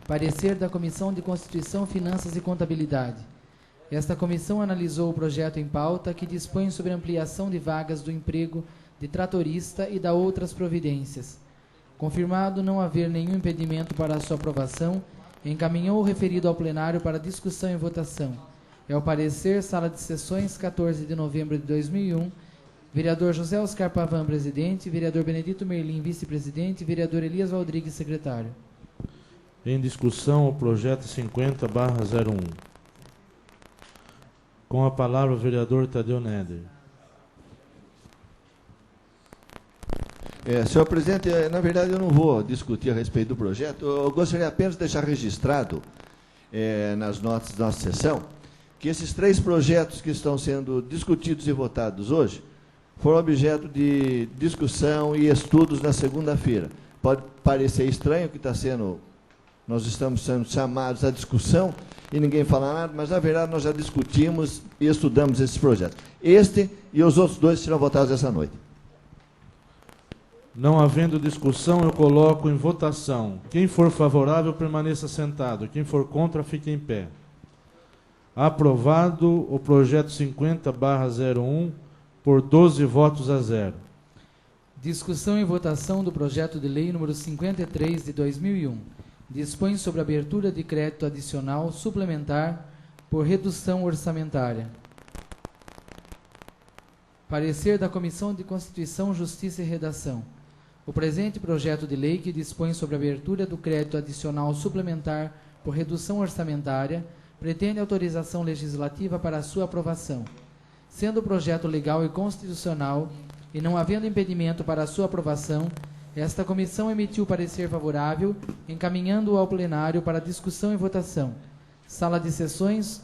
Parecer da Comissão de Constituição, Finanças e Contabilidade. Esta comissão analisou o projeto em pauta que dispõe sobre ampliação de vagas do emprego de tratorista e da outras providências. Confirmado não haver nenhum impedimento para a sua aprovação, encaminhou o referido ao plenário para discussão e votação. É o parecer, Sala de Sessões, 14 de novembro de 2001, vereador José Oscar Pavan, presidente, vereador Benedito Merlim, vice-presidente, vereador Elias Valdrigues, secretário. Em discussão o projeto 50/01. Com a palavra o vereador Tadeu Neder. Senhor presidente, na verdade eu não vou discutir a respeito do projeto, eu gostaria apenas de deixar registrado nas notas da nossa sessão que esses 3 projetos que estão sendo discutidos e votados hoje foram objeto de discussão e estudos na segunda-feira. Pode parecer estranho que nós estamos sendo chamados à discussão e ninguém fala nada, mas na verdade nós já discutimos e estudamos esses projetos. Este e os outros 2 serão votados essa noite. Não havendo discussão, eu coloco em votação. Quem for favorável, permaneça sentado. Quem for contra, fique em pé. Aprovado o projeto 50/01 por 12 votos a 0. Discussão e votação do projeto de lei número 53 de 2001. Dispõe sobre a abertura de crédito adicional suplementar por redução orçamentária. Parecer da Comissão de Constituição, Justiça e Redação. O presente projeto de lei que dispõe sobre a abertura do crédito adicional suplementar por redução orçamentária pretende autorização legislativa para a sua aprovação. Sendo o projeto legal e constitucional e não havendo impedimento para a sua aprovação, esta comissão emitiu parecer favorável, encaminhando-o ao plenário para discussão e votação. Sala de Sessões,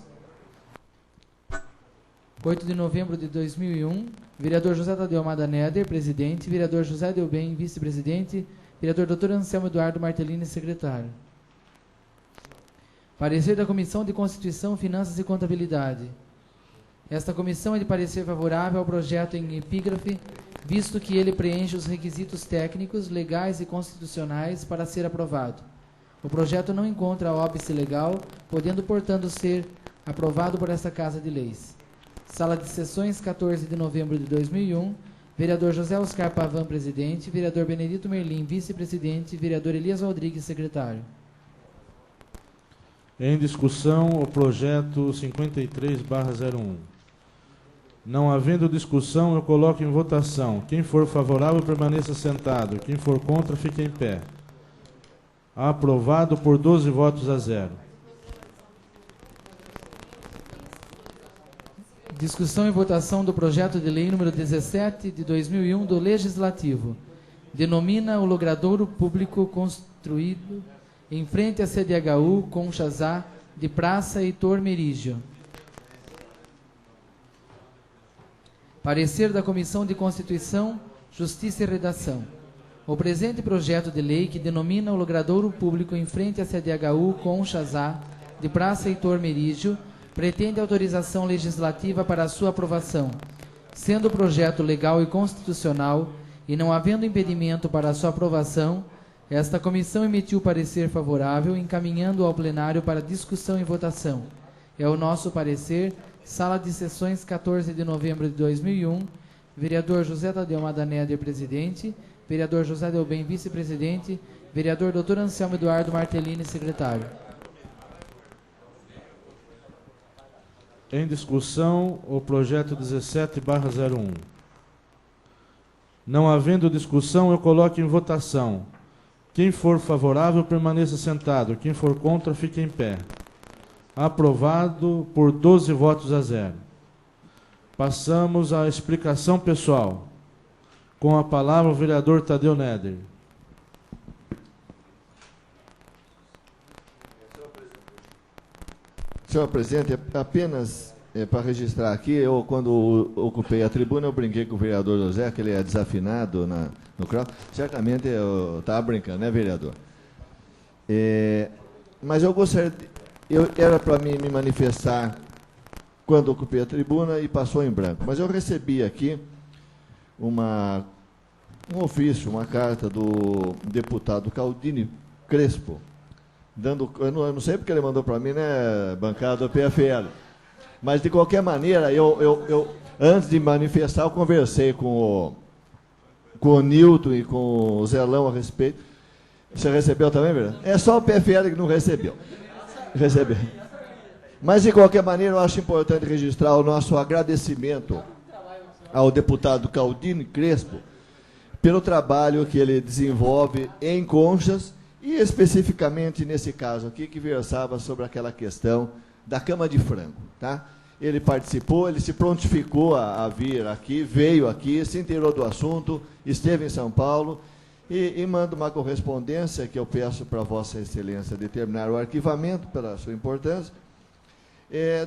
8 de novembro de 2001, vereador José Tadeu Almada Neder, presidente, vereador José Delbem, vice-presidente, vereador Dr. Anselmo Eduardo Martellini, secretário. Parecer da Comissão de Constituição, Finanças e Contabilidade. Esta comissão é de parecer favorável ao projeto em epígrafe, visto que ele preenche os requisitos técnicos, legais e constitucionais para ser aprovado. O projeto não encontra óbice legal, podendo, portanto, ser aprovado por esta Casa de Leis. Sala de Sessões, 14 de novembro de 2001, vereador José Oscar Pavan, presidente, vereador Benedito Merlim, vice-presidente, vereador Elias Rodrigues, secretário. Em discussão o projeto 53/01. Não havendo discussão, eu coloco em votação. Quem for favorável, permaneça sentado. Quem for contra, fique em pé. Aprovado por 12 votos a 0. Discussão e votação do projeto de lei número 17 de 2001 do Legislativo. Denomina o logradouro público construído em frente à CDHU Conchas A de Praça Heitor Merígio. Parecer da Comissão de Constituição, Justiça e Redação. O presente projeto de lei que denomina o logradouro público em frente à CDHU Conchas A de Praça Heitor Merígio pretende autorização legislativa para a sua aprovação, sendo o projeto legal e constitucional e não havendo impedimento para a sua aprovação, esta comissão emitiu parecer favorável, encaminhando ao plenário para discussão e votação. É o nosso parecer, Sala de Sessões, 14 de novembro de 2001, vereador José Tadeu Almada Neder, presidente, vereador José Delbem, vice-presidente, vereador Dr. Anselmo Eduardo Martellini, secretário. Em discussão o projeto 17/01. Não havendo discussão, eu coloco em votação. Quem for favorável, permaneça sentado. Quem for contra, fique em pé. Aprovado por 12 votos a 0. Passamos à explicação pessoal. Com a palavra, o vereador Tadeu Neder. Senhor presidente, apenas para registrar aqui, eu, quando ocupei a tribuna, eu brinquei com o vereador José, que ele é desafinado no crowd. Certamente eu estava brincando, né, vereador? Mas eu gostaria, era para mim me manifestar quando ocupei a tribuna e passou em branco. Mas eu recebi aqui um ofício, uma carta do deputado Caldini Crespo, eu não sei porque ele mandou para mim, né, bancada do PFL. Mas, de qualquer maneira, eu antes de manifestar, eu conversei com o Nilton e com o Zelão a respeito. Você recebeu também, verdade? É só o PFL que não recebeu. Recebeu. Mas, de qualquer maneira, eu acho importante registrar o nosso agradecimento ao deputado Caldini Crespo pelo trabalho que ele desenvolve em Conchas e, especificamente, nesse caso aqui, que versava sobre aquela questão da cama de frango, tá? Ele participou, ele se prontificou a vir aqui, veio aqui, se inteirou do assunto, esteve em São Paulo e manda uma correspondência que eu peço para Vossa Excelência determinar o arquivamento pela sua importância,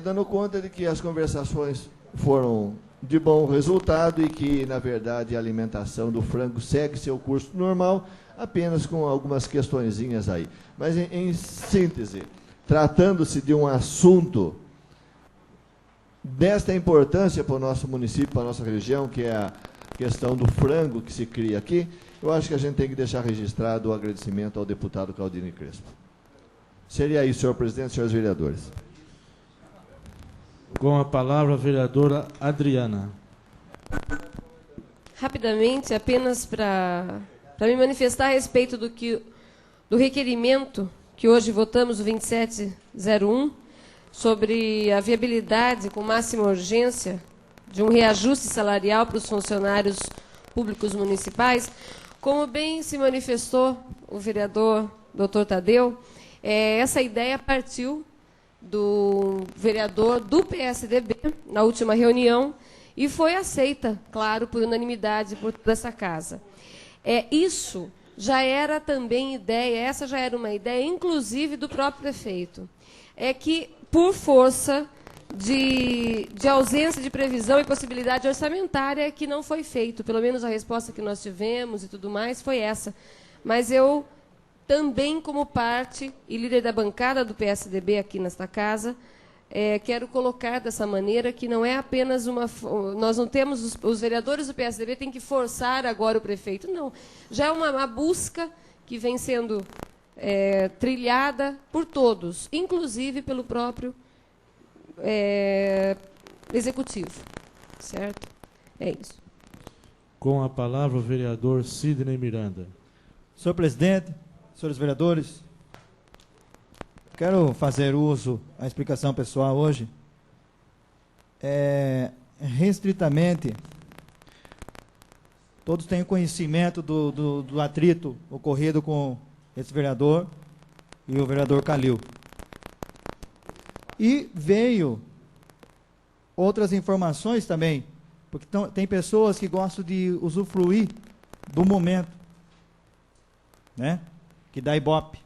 dando conta de que as conversações foram de bom resultado e que, na verdade, a alimentação do frango segue seu curso normal, apenas com algumas questõezinhas aí. Mas, em síntese, tratando-se de um assunto desta importância para o nosso município, para a nossa região, que é a questão do frango que se cria aqui, eu acho que a gente tem que deixar registrado o agradecimento ao deputado Caldini Crespo. Seria isso, senhor presidente, senhores vereadores. Com a palavra, a vereadora Adriana. Rapidamente, apenas para me manifestar a respeito do requerimento que hoje votamos, o 2701, sobre a viabilidade com máxima urgência de um reajuste salarial para os funcionários públicos municipais. Como bem se manifestou o vereador Dr. Tadeu, essa ideia partiu do vereador do PSDB na última reunião e foi aceita, claro, por unanimidade por toda essa casa. Isso já era também ideia, essa já era uma ideia, inclusive, do próprio prefeito. É que, por força de ausência de previsão e possibilidade orçamentária, que não foi feito. Pelo menos a resposta que nós tivemos e tudo mais foi essa. Mas eu também, como parte e líder da bancada do PSDB aqui nesta casa, quero colocar dessa maneira que não é apenas uma... Nós não temos... Os vereadores do PSDB têm que forçar agora o prefeito. Não. Já é uma busca que vem sendo trilhada por todos, inclusive pelo próprio executivo. Certo? É isso. Com a palavra, o vereador Sidney Miranda. Senhor presidente, senhores vereadores, quero fazer uso da explicação pessoal hoje, restritamente, todos têm conhecimento do atrito ocorrido com esse vereador e o vereador Calil. E veio outras informações também, porque tem pessoas que gostam de usufruir do momento, né, que dá ibope.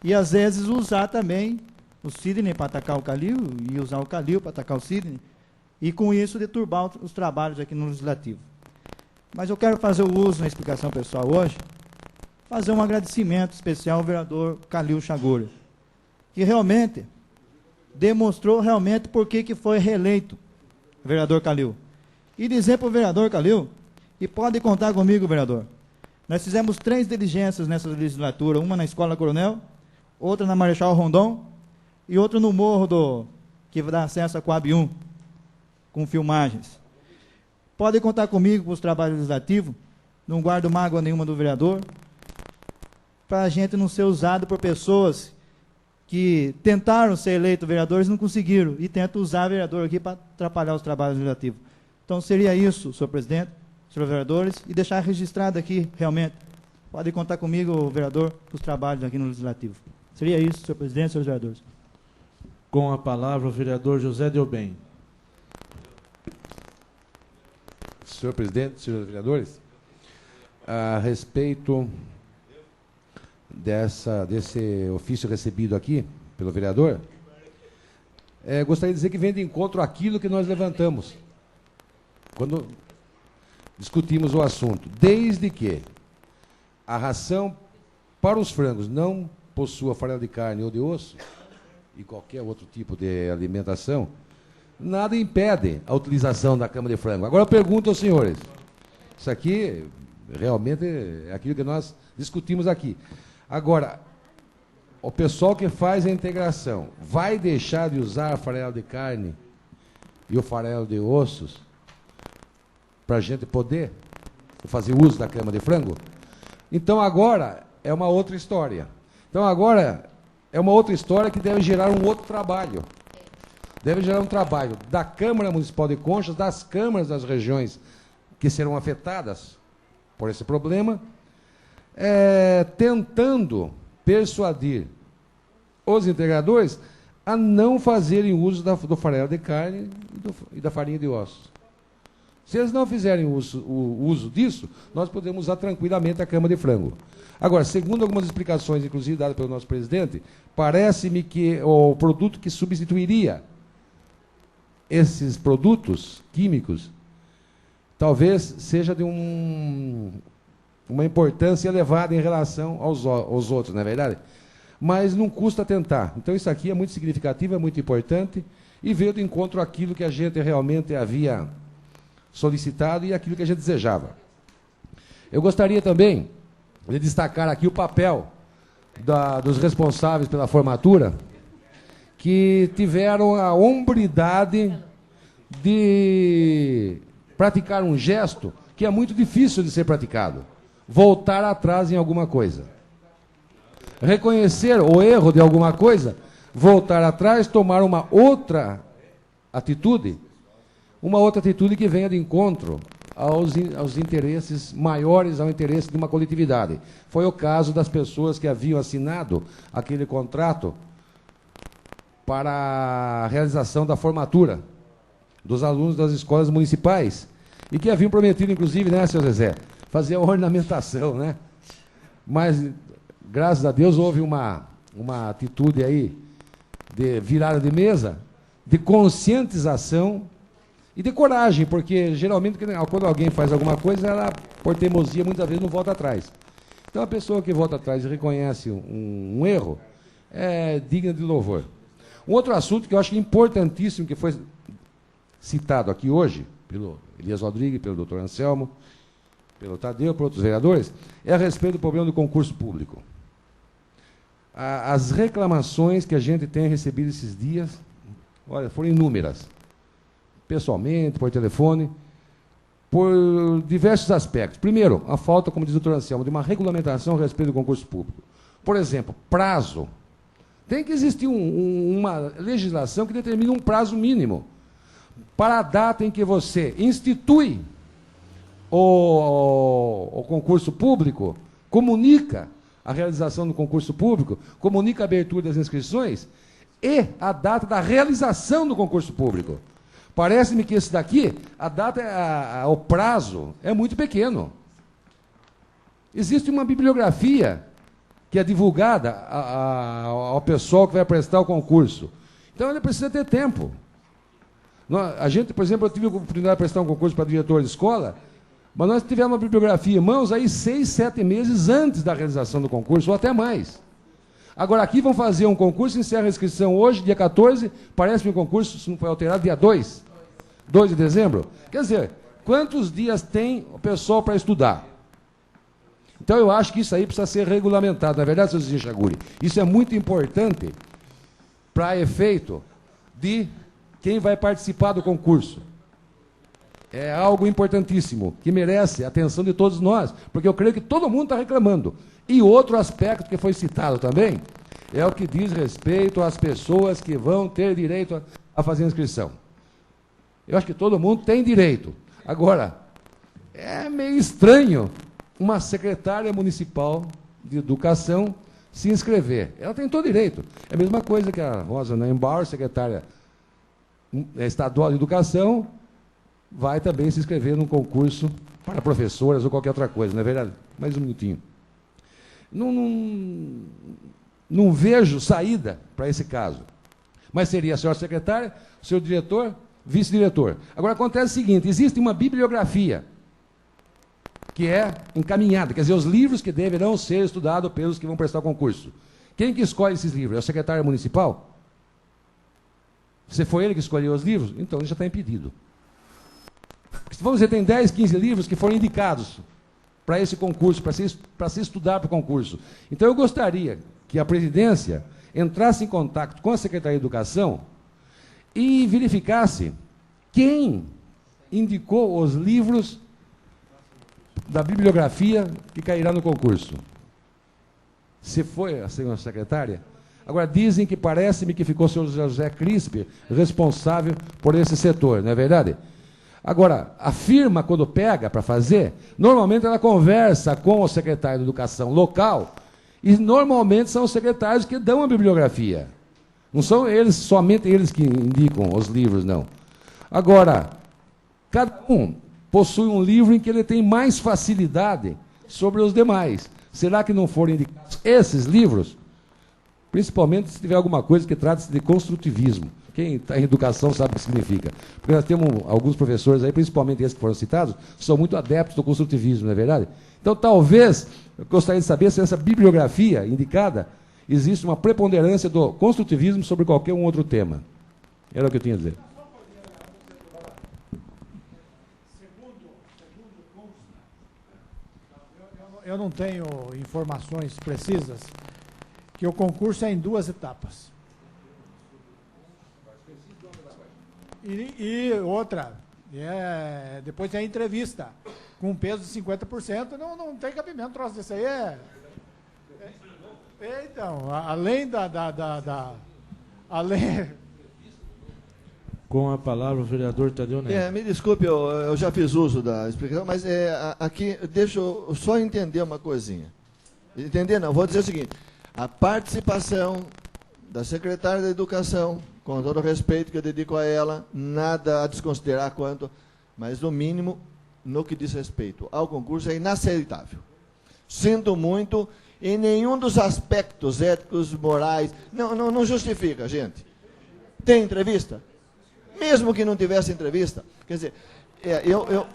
E, às vezes, usar também o Sidney para atacar o Calil e usar o Calil para atacar o Sidney, e, com isso, deturbar os trabalhos aqui no Legislativo. Mas eu quero fazer o uso na explicação pessoal hoje, fazer um agradecimento especial ao vereador Calil Chagura, que realmente demonstrou realmente por que foi reeleito o vereador Calil. E dizer para o vereador Calil, e pode contar comigo, vereador, nós fizemos 3 diligências nessa legislatura, uma na Escola Coronel, outra na Marechal Rondon e outra no morro que dá acesso a Coab 1, com filmagens. Pode contar comigo para os trabalhos legislativos, não guardo mágoa nenhuma do vereador, para a gente não ser usado por pessoas que tentaram ser eleitos vereadores e não conseguiram, e tentam usar o vereador aqui para atrapalhar os trabalhos legislativos. Então, seria isso, senhor presidente. senhores vereadores, e deixar registrado aqui, realmente, podem contar comigo, vereador, os trabalhos aqui no Legislativo. Seria isso, senhor presidente, senhores vereadores. Com a palavra o vereador José Delbem. Senhor presidente, senhores vereadores, a respeito desse ofício recebido aqui pelo vereador, gostaria de dizer que vem de encontro àquilo que nós levantamos quando discutimos o assunto. Desde que a ração para os frangos não possua farelo de carne ou de osso, e qualquer outro tipo de alimentação, nada impede a utilização da cama de frango. Agora eu pergunto aos senhores, isso aqui realmente é aquilo que nós discutimos aqui. Agora, o pessoal que faz a integração vai deixar de usar farelo de carne e o farelo de ossos para a gente poder fazer uso da cama de frango? Então agora é uma outra história. Então agora é uma outra história que deve gerar um outro trabalho. Deve gerar um trabalho da Câmara Municipal de Conchas, das câmaras das regiões que serão afetadas por esse problema, tentando persuadir os integradores a não fazerem uso do farelo de carne e da farinha de ossos. Se eles não fizerem o uso disso, nós podemos usar tranquilamente a cama de frango. Agora, segundo algumas explicações, inclusive dadas pelo nosso presidente, parece-me que o produto que substituiria esses produtos químicos talvez seja de uma importância elevada em relação aos outros, não é verdade? Mas não custa tentar. Então isso aqui é muito significativo, é muito importante, e veio de encontro àquilo que a gente realmente havia solicitado e aquilo que a gente desejava. Eu gostaria também de destacar aqui o papel dos responsáveis pela formatura, que tiveram a hombridade de praticar um gesto que é muito difícil de ser praticado: voltar atrás em alguma coisa. Reconhecer o erro de alguma coisa, voltar atrás, tomar uma outra atitude que venha de encontro aos interesses maiores, ao interesse de uma coletividade. Foi o caso das pessoas que haviam assinado aquele contrato para a realização da formatura dos alunos das escolas municipais, e que haviam prometido, inclusive, né, seu Zezé, fazer a ornamentação, né? Mas, graças a Deus, houve uma atitude aí de virada de mesa, de conscientização e de coragem, porque geralmente quando alguém faz alguma coisa, ela, por teimosia, muitas vezes não volta atrás. Então a pessoa que volta atrás e reconhece um erro é digna de louvor. Um outro assunto que eu acho importantíssimo, que foi citado aqui hoje, pelo Elias Rodrigues, pelo doutor Anselmo, pelo Tadeu, por outros vereadores, é a respeito do problema do concurso público. As reclamações que a gente tem recebido esses dias, olha, foram inúmeras. Pessoalmente, por telefone, por diversos aspectos. Primeiro, a falta, como diz o doutor Anselmo, de uma regulamentação a respeito do concurso público. Por exemplo, prazo. Tem que existir uma legislação que determine um prazo mínimo para a data em que você institui o concurso público, comunica a realização do concurso público, comunica a abertura das inscrições e a data da realização do concurso público. Parece-me que esse daqui, a data, o prazo é muito pequeno. Existe uma bibliografia que é divulgada ao pessoal que vai prestar o concurso. Então ele precisa ter tempo. A gente, por exemplo, eu tive a oportunidade de prestar um concurso para diretor de escola, mas nós tivemos uma bibliografia em mãos aí 6, 7 meses antes da realização do concurso, ou até mais. Agora aqui vão fazer um concurso, encerra a inscrição hoje, dia 14, parece que o concurso, se não foi alterado, dia 2 de dezembro. Quer dizer, quantos dias tem o pessoal para estudar? Então eu acho que isso aí precisa ser regulamentado, não é verdade, seu Zé Chaguri? Isso é muito importante para efeito de quem vai participar do concurso. É algo importantíssimo, que merece a atenção de todos nós, porque eu creio que todo mundo está reclamando. E outro aspecto que foi citado também é o que diz respeito às pessoas que vão ter direito a fazer inscrição. Eu acho que todo mundo tem direito. Agora, É meio estranho uma secretária municipal de educação se inscrever. Ela tem todo direito. É a mesma coisa que a Rosa Neumbauer, secretária estadual de educação, vai também se inscrever num concurso para professoras ou qualquer outra coisa, não é verdade? Mais um minutinho. Não vejo saída para esse caso. Mas seria a senhora secretária, o senhor diretor, vice-diretor. Agora, acontece o seguinte, existe uma bibliografia que é encaminhada, quer dizer, os livros que deverão ser estudados pelos que vão prestar o concurso. Quem que escolhe esses livros? É o secretário municipal? Se foi ele que escolheu os livros, então ele já está impedido. Vamos dizer, tem 10, 15 livros que foram indicados para esse concurso, para se estudar para o concurso. Então, eu gostaria que a presidência entrasse em contato com a Secretaria de Educação e verificasse quem indicou os livros da bibliografia que cairá no concurso. Se foi a senhora secretária? Agora, dizem que parece-me que ficou o senhor José Crispe responsável por esse setor, não é verdade? Agora, a firma, quando pega para fazer, normalmente ela conversa com o secretário de Educação local e normalmente são os secretários que dão a bibliografia. Não são eles, somente eles que indicam os livros, não. Agora, cada um possui um livro em que ele tem mais facilidade sobre os demais. Será que não foram indicados esses livros? Principalmente se tiver alguma coisa que trate-se de construtivismo. Quem está em educação sabe o que significa. Porque nós temos alguns professores aí, principalmente esses que foram citados, são muito adeptos do construtivismo, não é verdade? Então, talvez, eu gostaria de saber se essa bibliografia indicada, existe uma preponderância do construtivismo sobre qualquer um outro tema. Era o que eu tinha a dizer. Eu não tenho informações precisas, que o concurso é em 2 etapas. E outra, depois tem a entrevista, com um peso de 50%, não tem cabimento, troço desse aí então, além além... Com a palavra o vereador Tadeu Neto. Me desculpe, eu já fiz uso da explicação, mas aqui, deixa eu só entender uma coisinha. Entender não, vou dizer o seguinte, a participação da secretária da Educação, com todo o respeito que eu dedico a ela, nada a desconsiderar quanto, mas no mínimo, no que diz respeito ao concurso, é inaceitável. Sinto muito, em nenhum dos aspectos éticos, morais, não justifica, gente. Tem entrevista? Mesmo que não tivesse entrevista, quer dizer, eu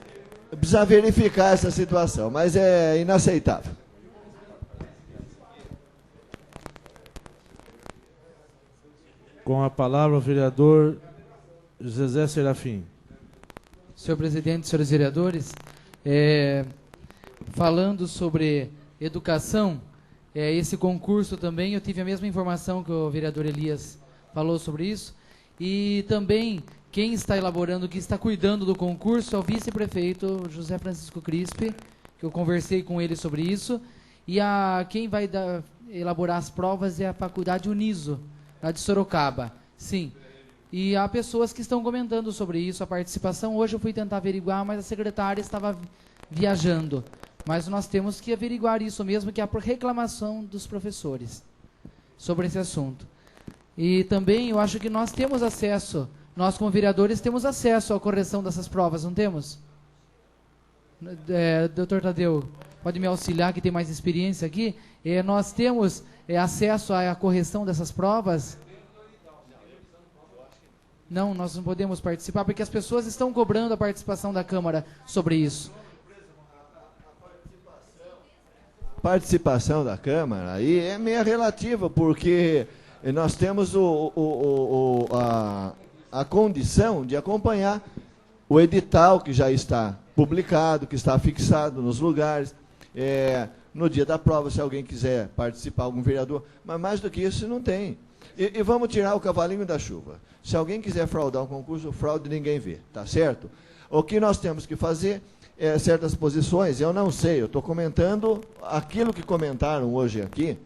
precisa verificar essa situação, mas é inaceitável. Com a palavra o vereador José Serafim. Senhor presidente, senhores vereadores, falando sobre educação, esse concurso também, eu tive a mesma informação que o vereador Elias falou sobre isso, e também quem está elaborando, quem está cuidando do concurso é o vice-prefeito José Francisco Crispe, que eu conversei com ele sobre isso, e quem vai elaborar as provas é a Faculdade Uniso, lá de Sorocaba, sim. E há pessoas que estão comentando sobre isso, a participação. Hoje eu fui tentar averiguar, mas a secretária estava viajando. Mas nós temos que averiguar isso mesmo, que é a reclamação dos professores sobre esse assunto. E também eu acho que nós temos acesso, nós como vereadores temos acesso à correção dessas provas, não temos? Doutor Tadeu, pode me auxiliar, que tem mais experiência aqui? Nós temos acesso à correção dessas provas? Não, nós não podemos participar, porque as pessoas estão cobrando a participação da Câmara sobre isso. A participação da Câmara aí é meio relativa, porque nós temos a condição de acompanhar o edital que já está publicado, que está fixado nos lugares, no dia da prova, se alguém quiser participar, algum vereador, mas mais do que isso não tem. E vamos tirar o cavalinho da chuva. Se alguém quiser fraudar um concurso, fraude ninguém vê, tá certo? O que nós temos que fazer é certas posições, eu não sei, eu estou comentando aquilo que comentaram hoje aqui,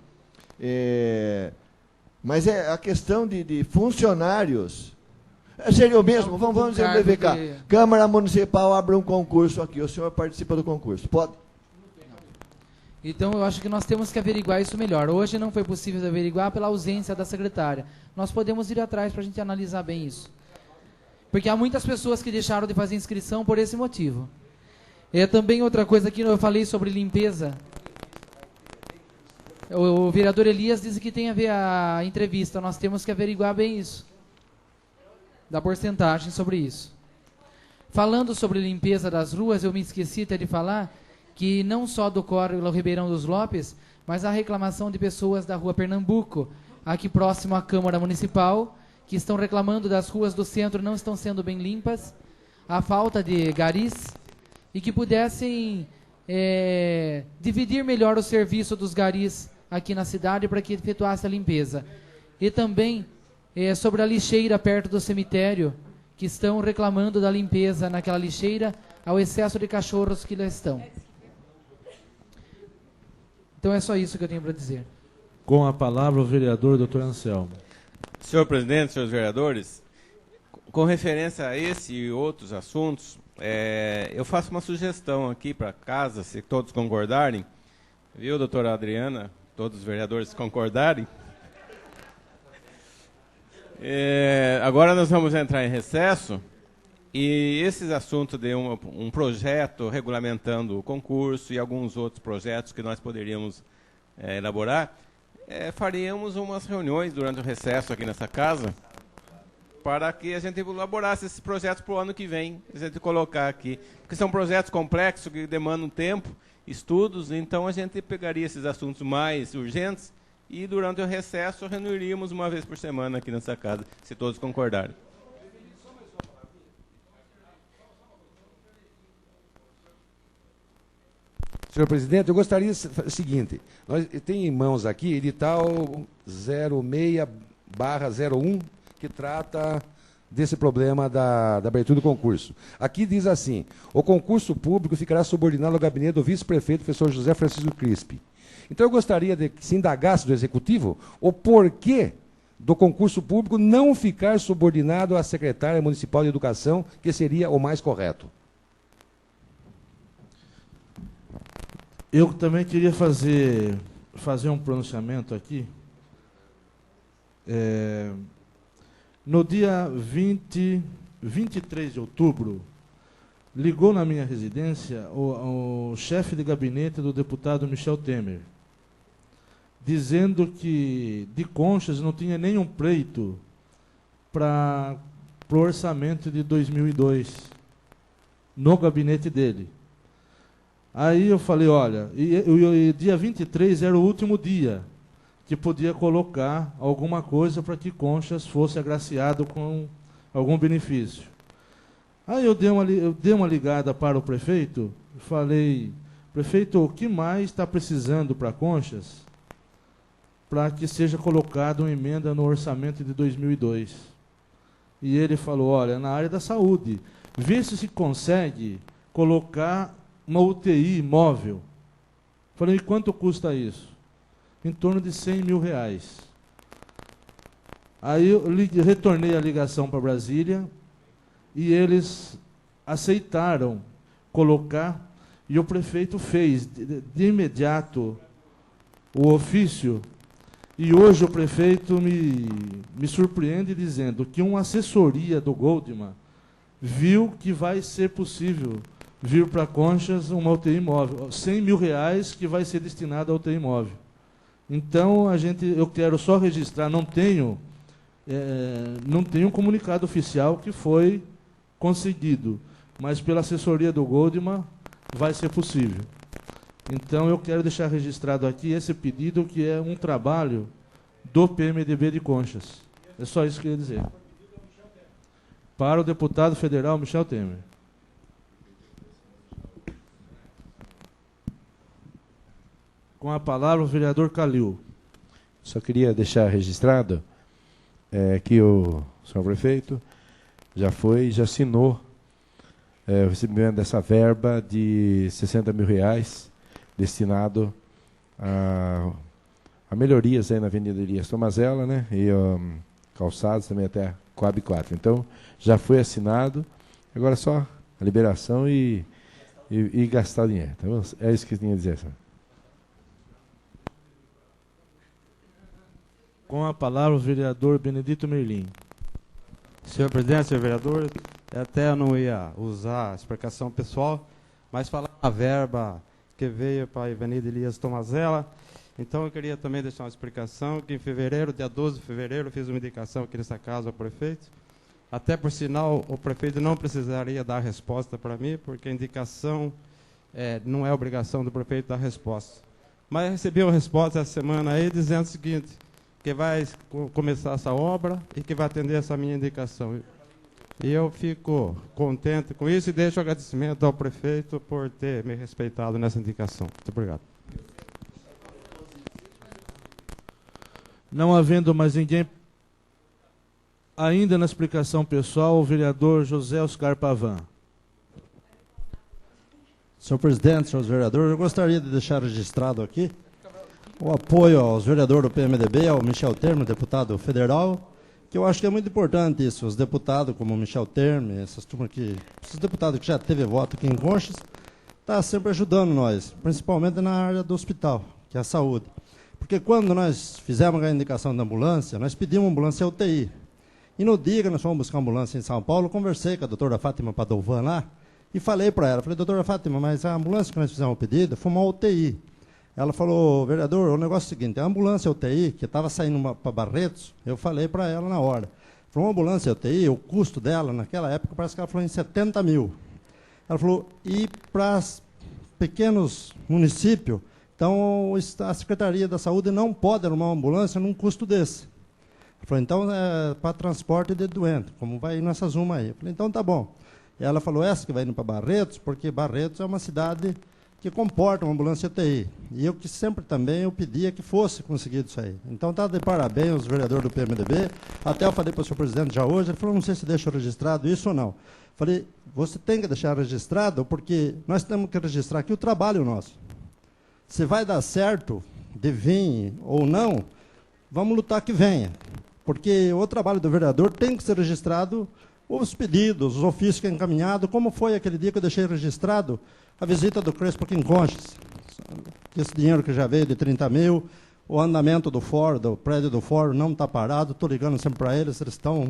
mas é a questão de funcionários. Seria o mesmo? Vamos verificar. de- Câmara Municipal abre um concurso aqui. O senhor participa do concurso. Pode? Então, eu acho que nós temos que averiguar isso melhor. Hoje não foi possível averiguar pela ausência da secretária. Nós podemos ir atrás para a gente analisar bem isso. Porque há muitas pessoas que deixaram de fazer inscrição por esse motivo. Também outra coisa que eu falei sobre limpeza. O vereador Elias disse que tem a ver a entrevista. Nós temos que averiguar bem isso. Da porcentagem sobre isso. Falando sobre limpeza das ruas, eu me esqueci até de falar que não só do córrego Ribeirão dos Lopes, mas a reclamação de pessoas da rua Pernambuco, aqui próximo à Câmara Municipal, que estão reclamando das ruas do centro não estão sendo bem limpas, a falta de garis, e que pudessem dividir melhor o serviço dos garis aqui na cidade para que efetuasse a limpeza. E também sobre a lixeira perto do cemitério, que estão reclamando da limpeza naquela lixeira, ao excesso de cachorros que lá estão. Então é só isso que eu tenho para dizer. Com a palavra o vereador Dr. Anselmo. Senhor presidente, senhores vereadores, com referência a esse e outros assuntos, eu faço uma sugestão aqui para casa, se todos concordarem, viu, doutora Adriana, todos os vereadores concordarem. Agora nós vamos entrar em recesso e esses assuntos de um projeto regulamentando o concurso e alguns outros projetos que nós poderíamos elaborar, faríamos umas reuniões durante o recesso aqui nessa casa para que a gente elaborasse esses projetos para o ano que vem, a gente colocar aqui, porque são projetos complexos que demandam tempo, estudos, então a gente pegaria esses assuntos mais urgentes e durante o recesso reuniríamos uma vez por semana aqui nessa casa, se todos concordarem. Senhor presidente, eu gostaria o seguinte, nós tem em mãos aqui edital 06/01, que trata desse problema da abertura do concurso. Aqui diz assim: o concurso público ficará subordinado ao gabinete do vice-prefeito, professor José Francisco Crispi. Então eu gostaria de que se indagasse do Executivo o porquê do concurso público não ficar subordinado à secretária municipal de educação, que seria o mais correto. Eu também queria fazer um pronunciamento aqui. No dia 23 de outubro, ligou na minha residência o chefe de gabinete do deputado Michel Temer, dizendo que de Conchas não tinha nenhum pleito para o orçamento de 2002 no gabinete dele. Aí eu falei, olha, e dia 23 era o último dia que podia colocar alguma coisa para que Conchas fosse agraciado com algum benefício. Aí eu dei uma ligada para o prefeito, falei, prefeito, o que mais está precisando para Conchas para que seja colocado uma emenda no orçamento de 2002? E ele falou, olha, na área da saúde, vê se consegue colocar uma UTI móvel. Falei, e quanto custa isso? Em torno de R$100 mil. Aí eu retornei a ligação para Brasília e eles aceitaram colocar, e o prefeito fez de imediato o ofício, e hoje o prefeito me surpreende dizendo que uma assessoria do Goldman viu que vai ser possível vir para Conchas uma UTI móvel, R$100 mil que vai ser destinado à UTI móvel. Então, eu quero só registrar, não tenho um comunicado oficial que foi conseguido, mas pela assessoria do Goldman vai ser possível. Então, eu quero deixar registrado aqui esse pedido, que é um trabalho do PMDB de Conchas. É só isso que eu queria dizer. Para o deputado federal Michel Temer. Com a palavra o vereador Calil. Só queria deixar registrado que o senhor prefeito já assinou o recebimento dessa verba de R$60 mil destinado a melhorias aí na Avenida Elias Tomazella, né, e calçados também até Coab 4. Então, já foi assinado, agora só a liberação e gastar o dinheiro. Então, é isso que eu tinha a dizer, senhor. Com a palavra o vereador Benedito Merlim. Senhor presidente, senhor vereador, até eu não ia usar a explicação pessoal, mas falar a verba que veio para a Avenida Elias Tomazella. Então eu queria também deixar uma explicação que em fevereiro, dia 12 de fevereiro, eu fiz uma indicação aqui nessa casa ao prefeito. Até por sinal, o prefeito não precisaria dar resposta para mim, porque a indicação não é obrigação do prefeito dar resposta. Mas eu recebi uma resposta essa semana aí dizendo o seguinte, que vai começar essa obra e que vai atender essa minha indicação. E eu fico contente com isso e deixo agradecimento ao prefeito por ter me respeitado nessa indicação. Muito obrigado. Não havendo mais ninguém ainda na explicação pessoal, o vereador José Oscar Pavan. Senhor presidente, senhores vereadores, eu gostaria de deixar registrado aqui o apoio aos vereadores do PMDB, ao Michel Temer, deputado federal, que eu acho que é muito importante isso. Os deputados como o Michel Temer, esses deputados que já teve voto aqui em Conchas, está sempre ajudando nós, principalmente na área do hospital, que é a saúde. Porque quando nós fizemos a indicação da ambulância, nós pedimos uma ambulância UTI. E no dia que nós fomos buscar ambulância em São Paulo, conversei com a doutora Fátima Padovan lá, e falei para ela, doutora Fátima, mas a ambulância que nós fizemos o pedido foi uma UTI. Ela falou, vereador, o negócio é o seguinte, a ambulância UTI, que estava saindo para Barretos, eu falei para ela na hora. Falou, uma ambulância UTI, o custo dela, naquela época, parece que ela falou em 70 mil. Ela falou, e para pequenos municípios, então a Secretaria da Saúde não pode arrumar uma ambulância num custo desse. Ela falou, então é para transporte de doente, como vai ir nessas uma aí. Eu falei, então tá bom. Ela falou, essa que vai indo para Barretos, porque Barretos é uma cidade que comporta uma ambulância UTI. E eu que sempre também eu pedia que fosse conseguido isso aí. Então está de parabéns os vereadores do PMDB. Até eu falei para o senhor presidente já hoje, ele falou, não sei se deixa registrado isso ou não. Falei, você tem que deixar registrado, porque nós temos que registrar aqui o trabalho nosso. Se vai dar certo de vir ou não, vamos lutar que venha. Porque o trabalho do vereador tem que ser registrado, os pedidos, os ofícios que é encaminhado, como foi aquele dia que eu deixei registrado a visita do Crespo aqui em Conchas. Esse dinheiro que já veio de 30 mil, o andamento do fórum, do prédio do fórum não está parado, estou ligando sempre para eles estão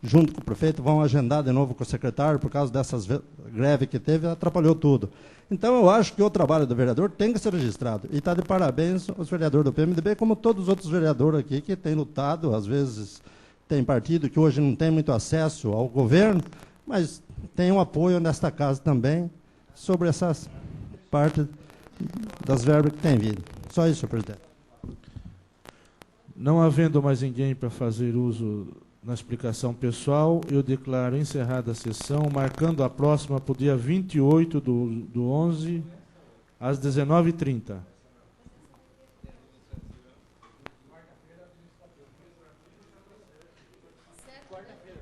junto com o prefeito, vão agendar de novo com o secretário, por causa dessas greves que teve, atrapalhou tudo. Então eu acho que o trabalho do vereador tem que ser registrado. E está de parabéns os vereadores do PMDB, como todos os outros vereadores aqui que têm lutado, às vezes tem partido que hoje não tem muito acesso ao governo, mas tem um apoio nesta casa também, sobre essas partes das verbas que tem vindo. Só isso, senhor presidente. Não havendo mais ninguém para fazer uso na explicação pessoal, eu declaro encerrada a sessão, marcando a próxima para o dia 28 do 11, às 19h30. Quarta-feira.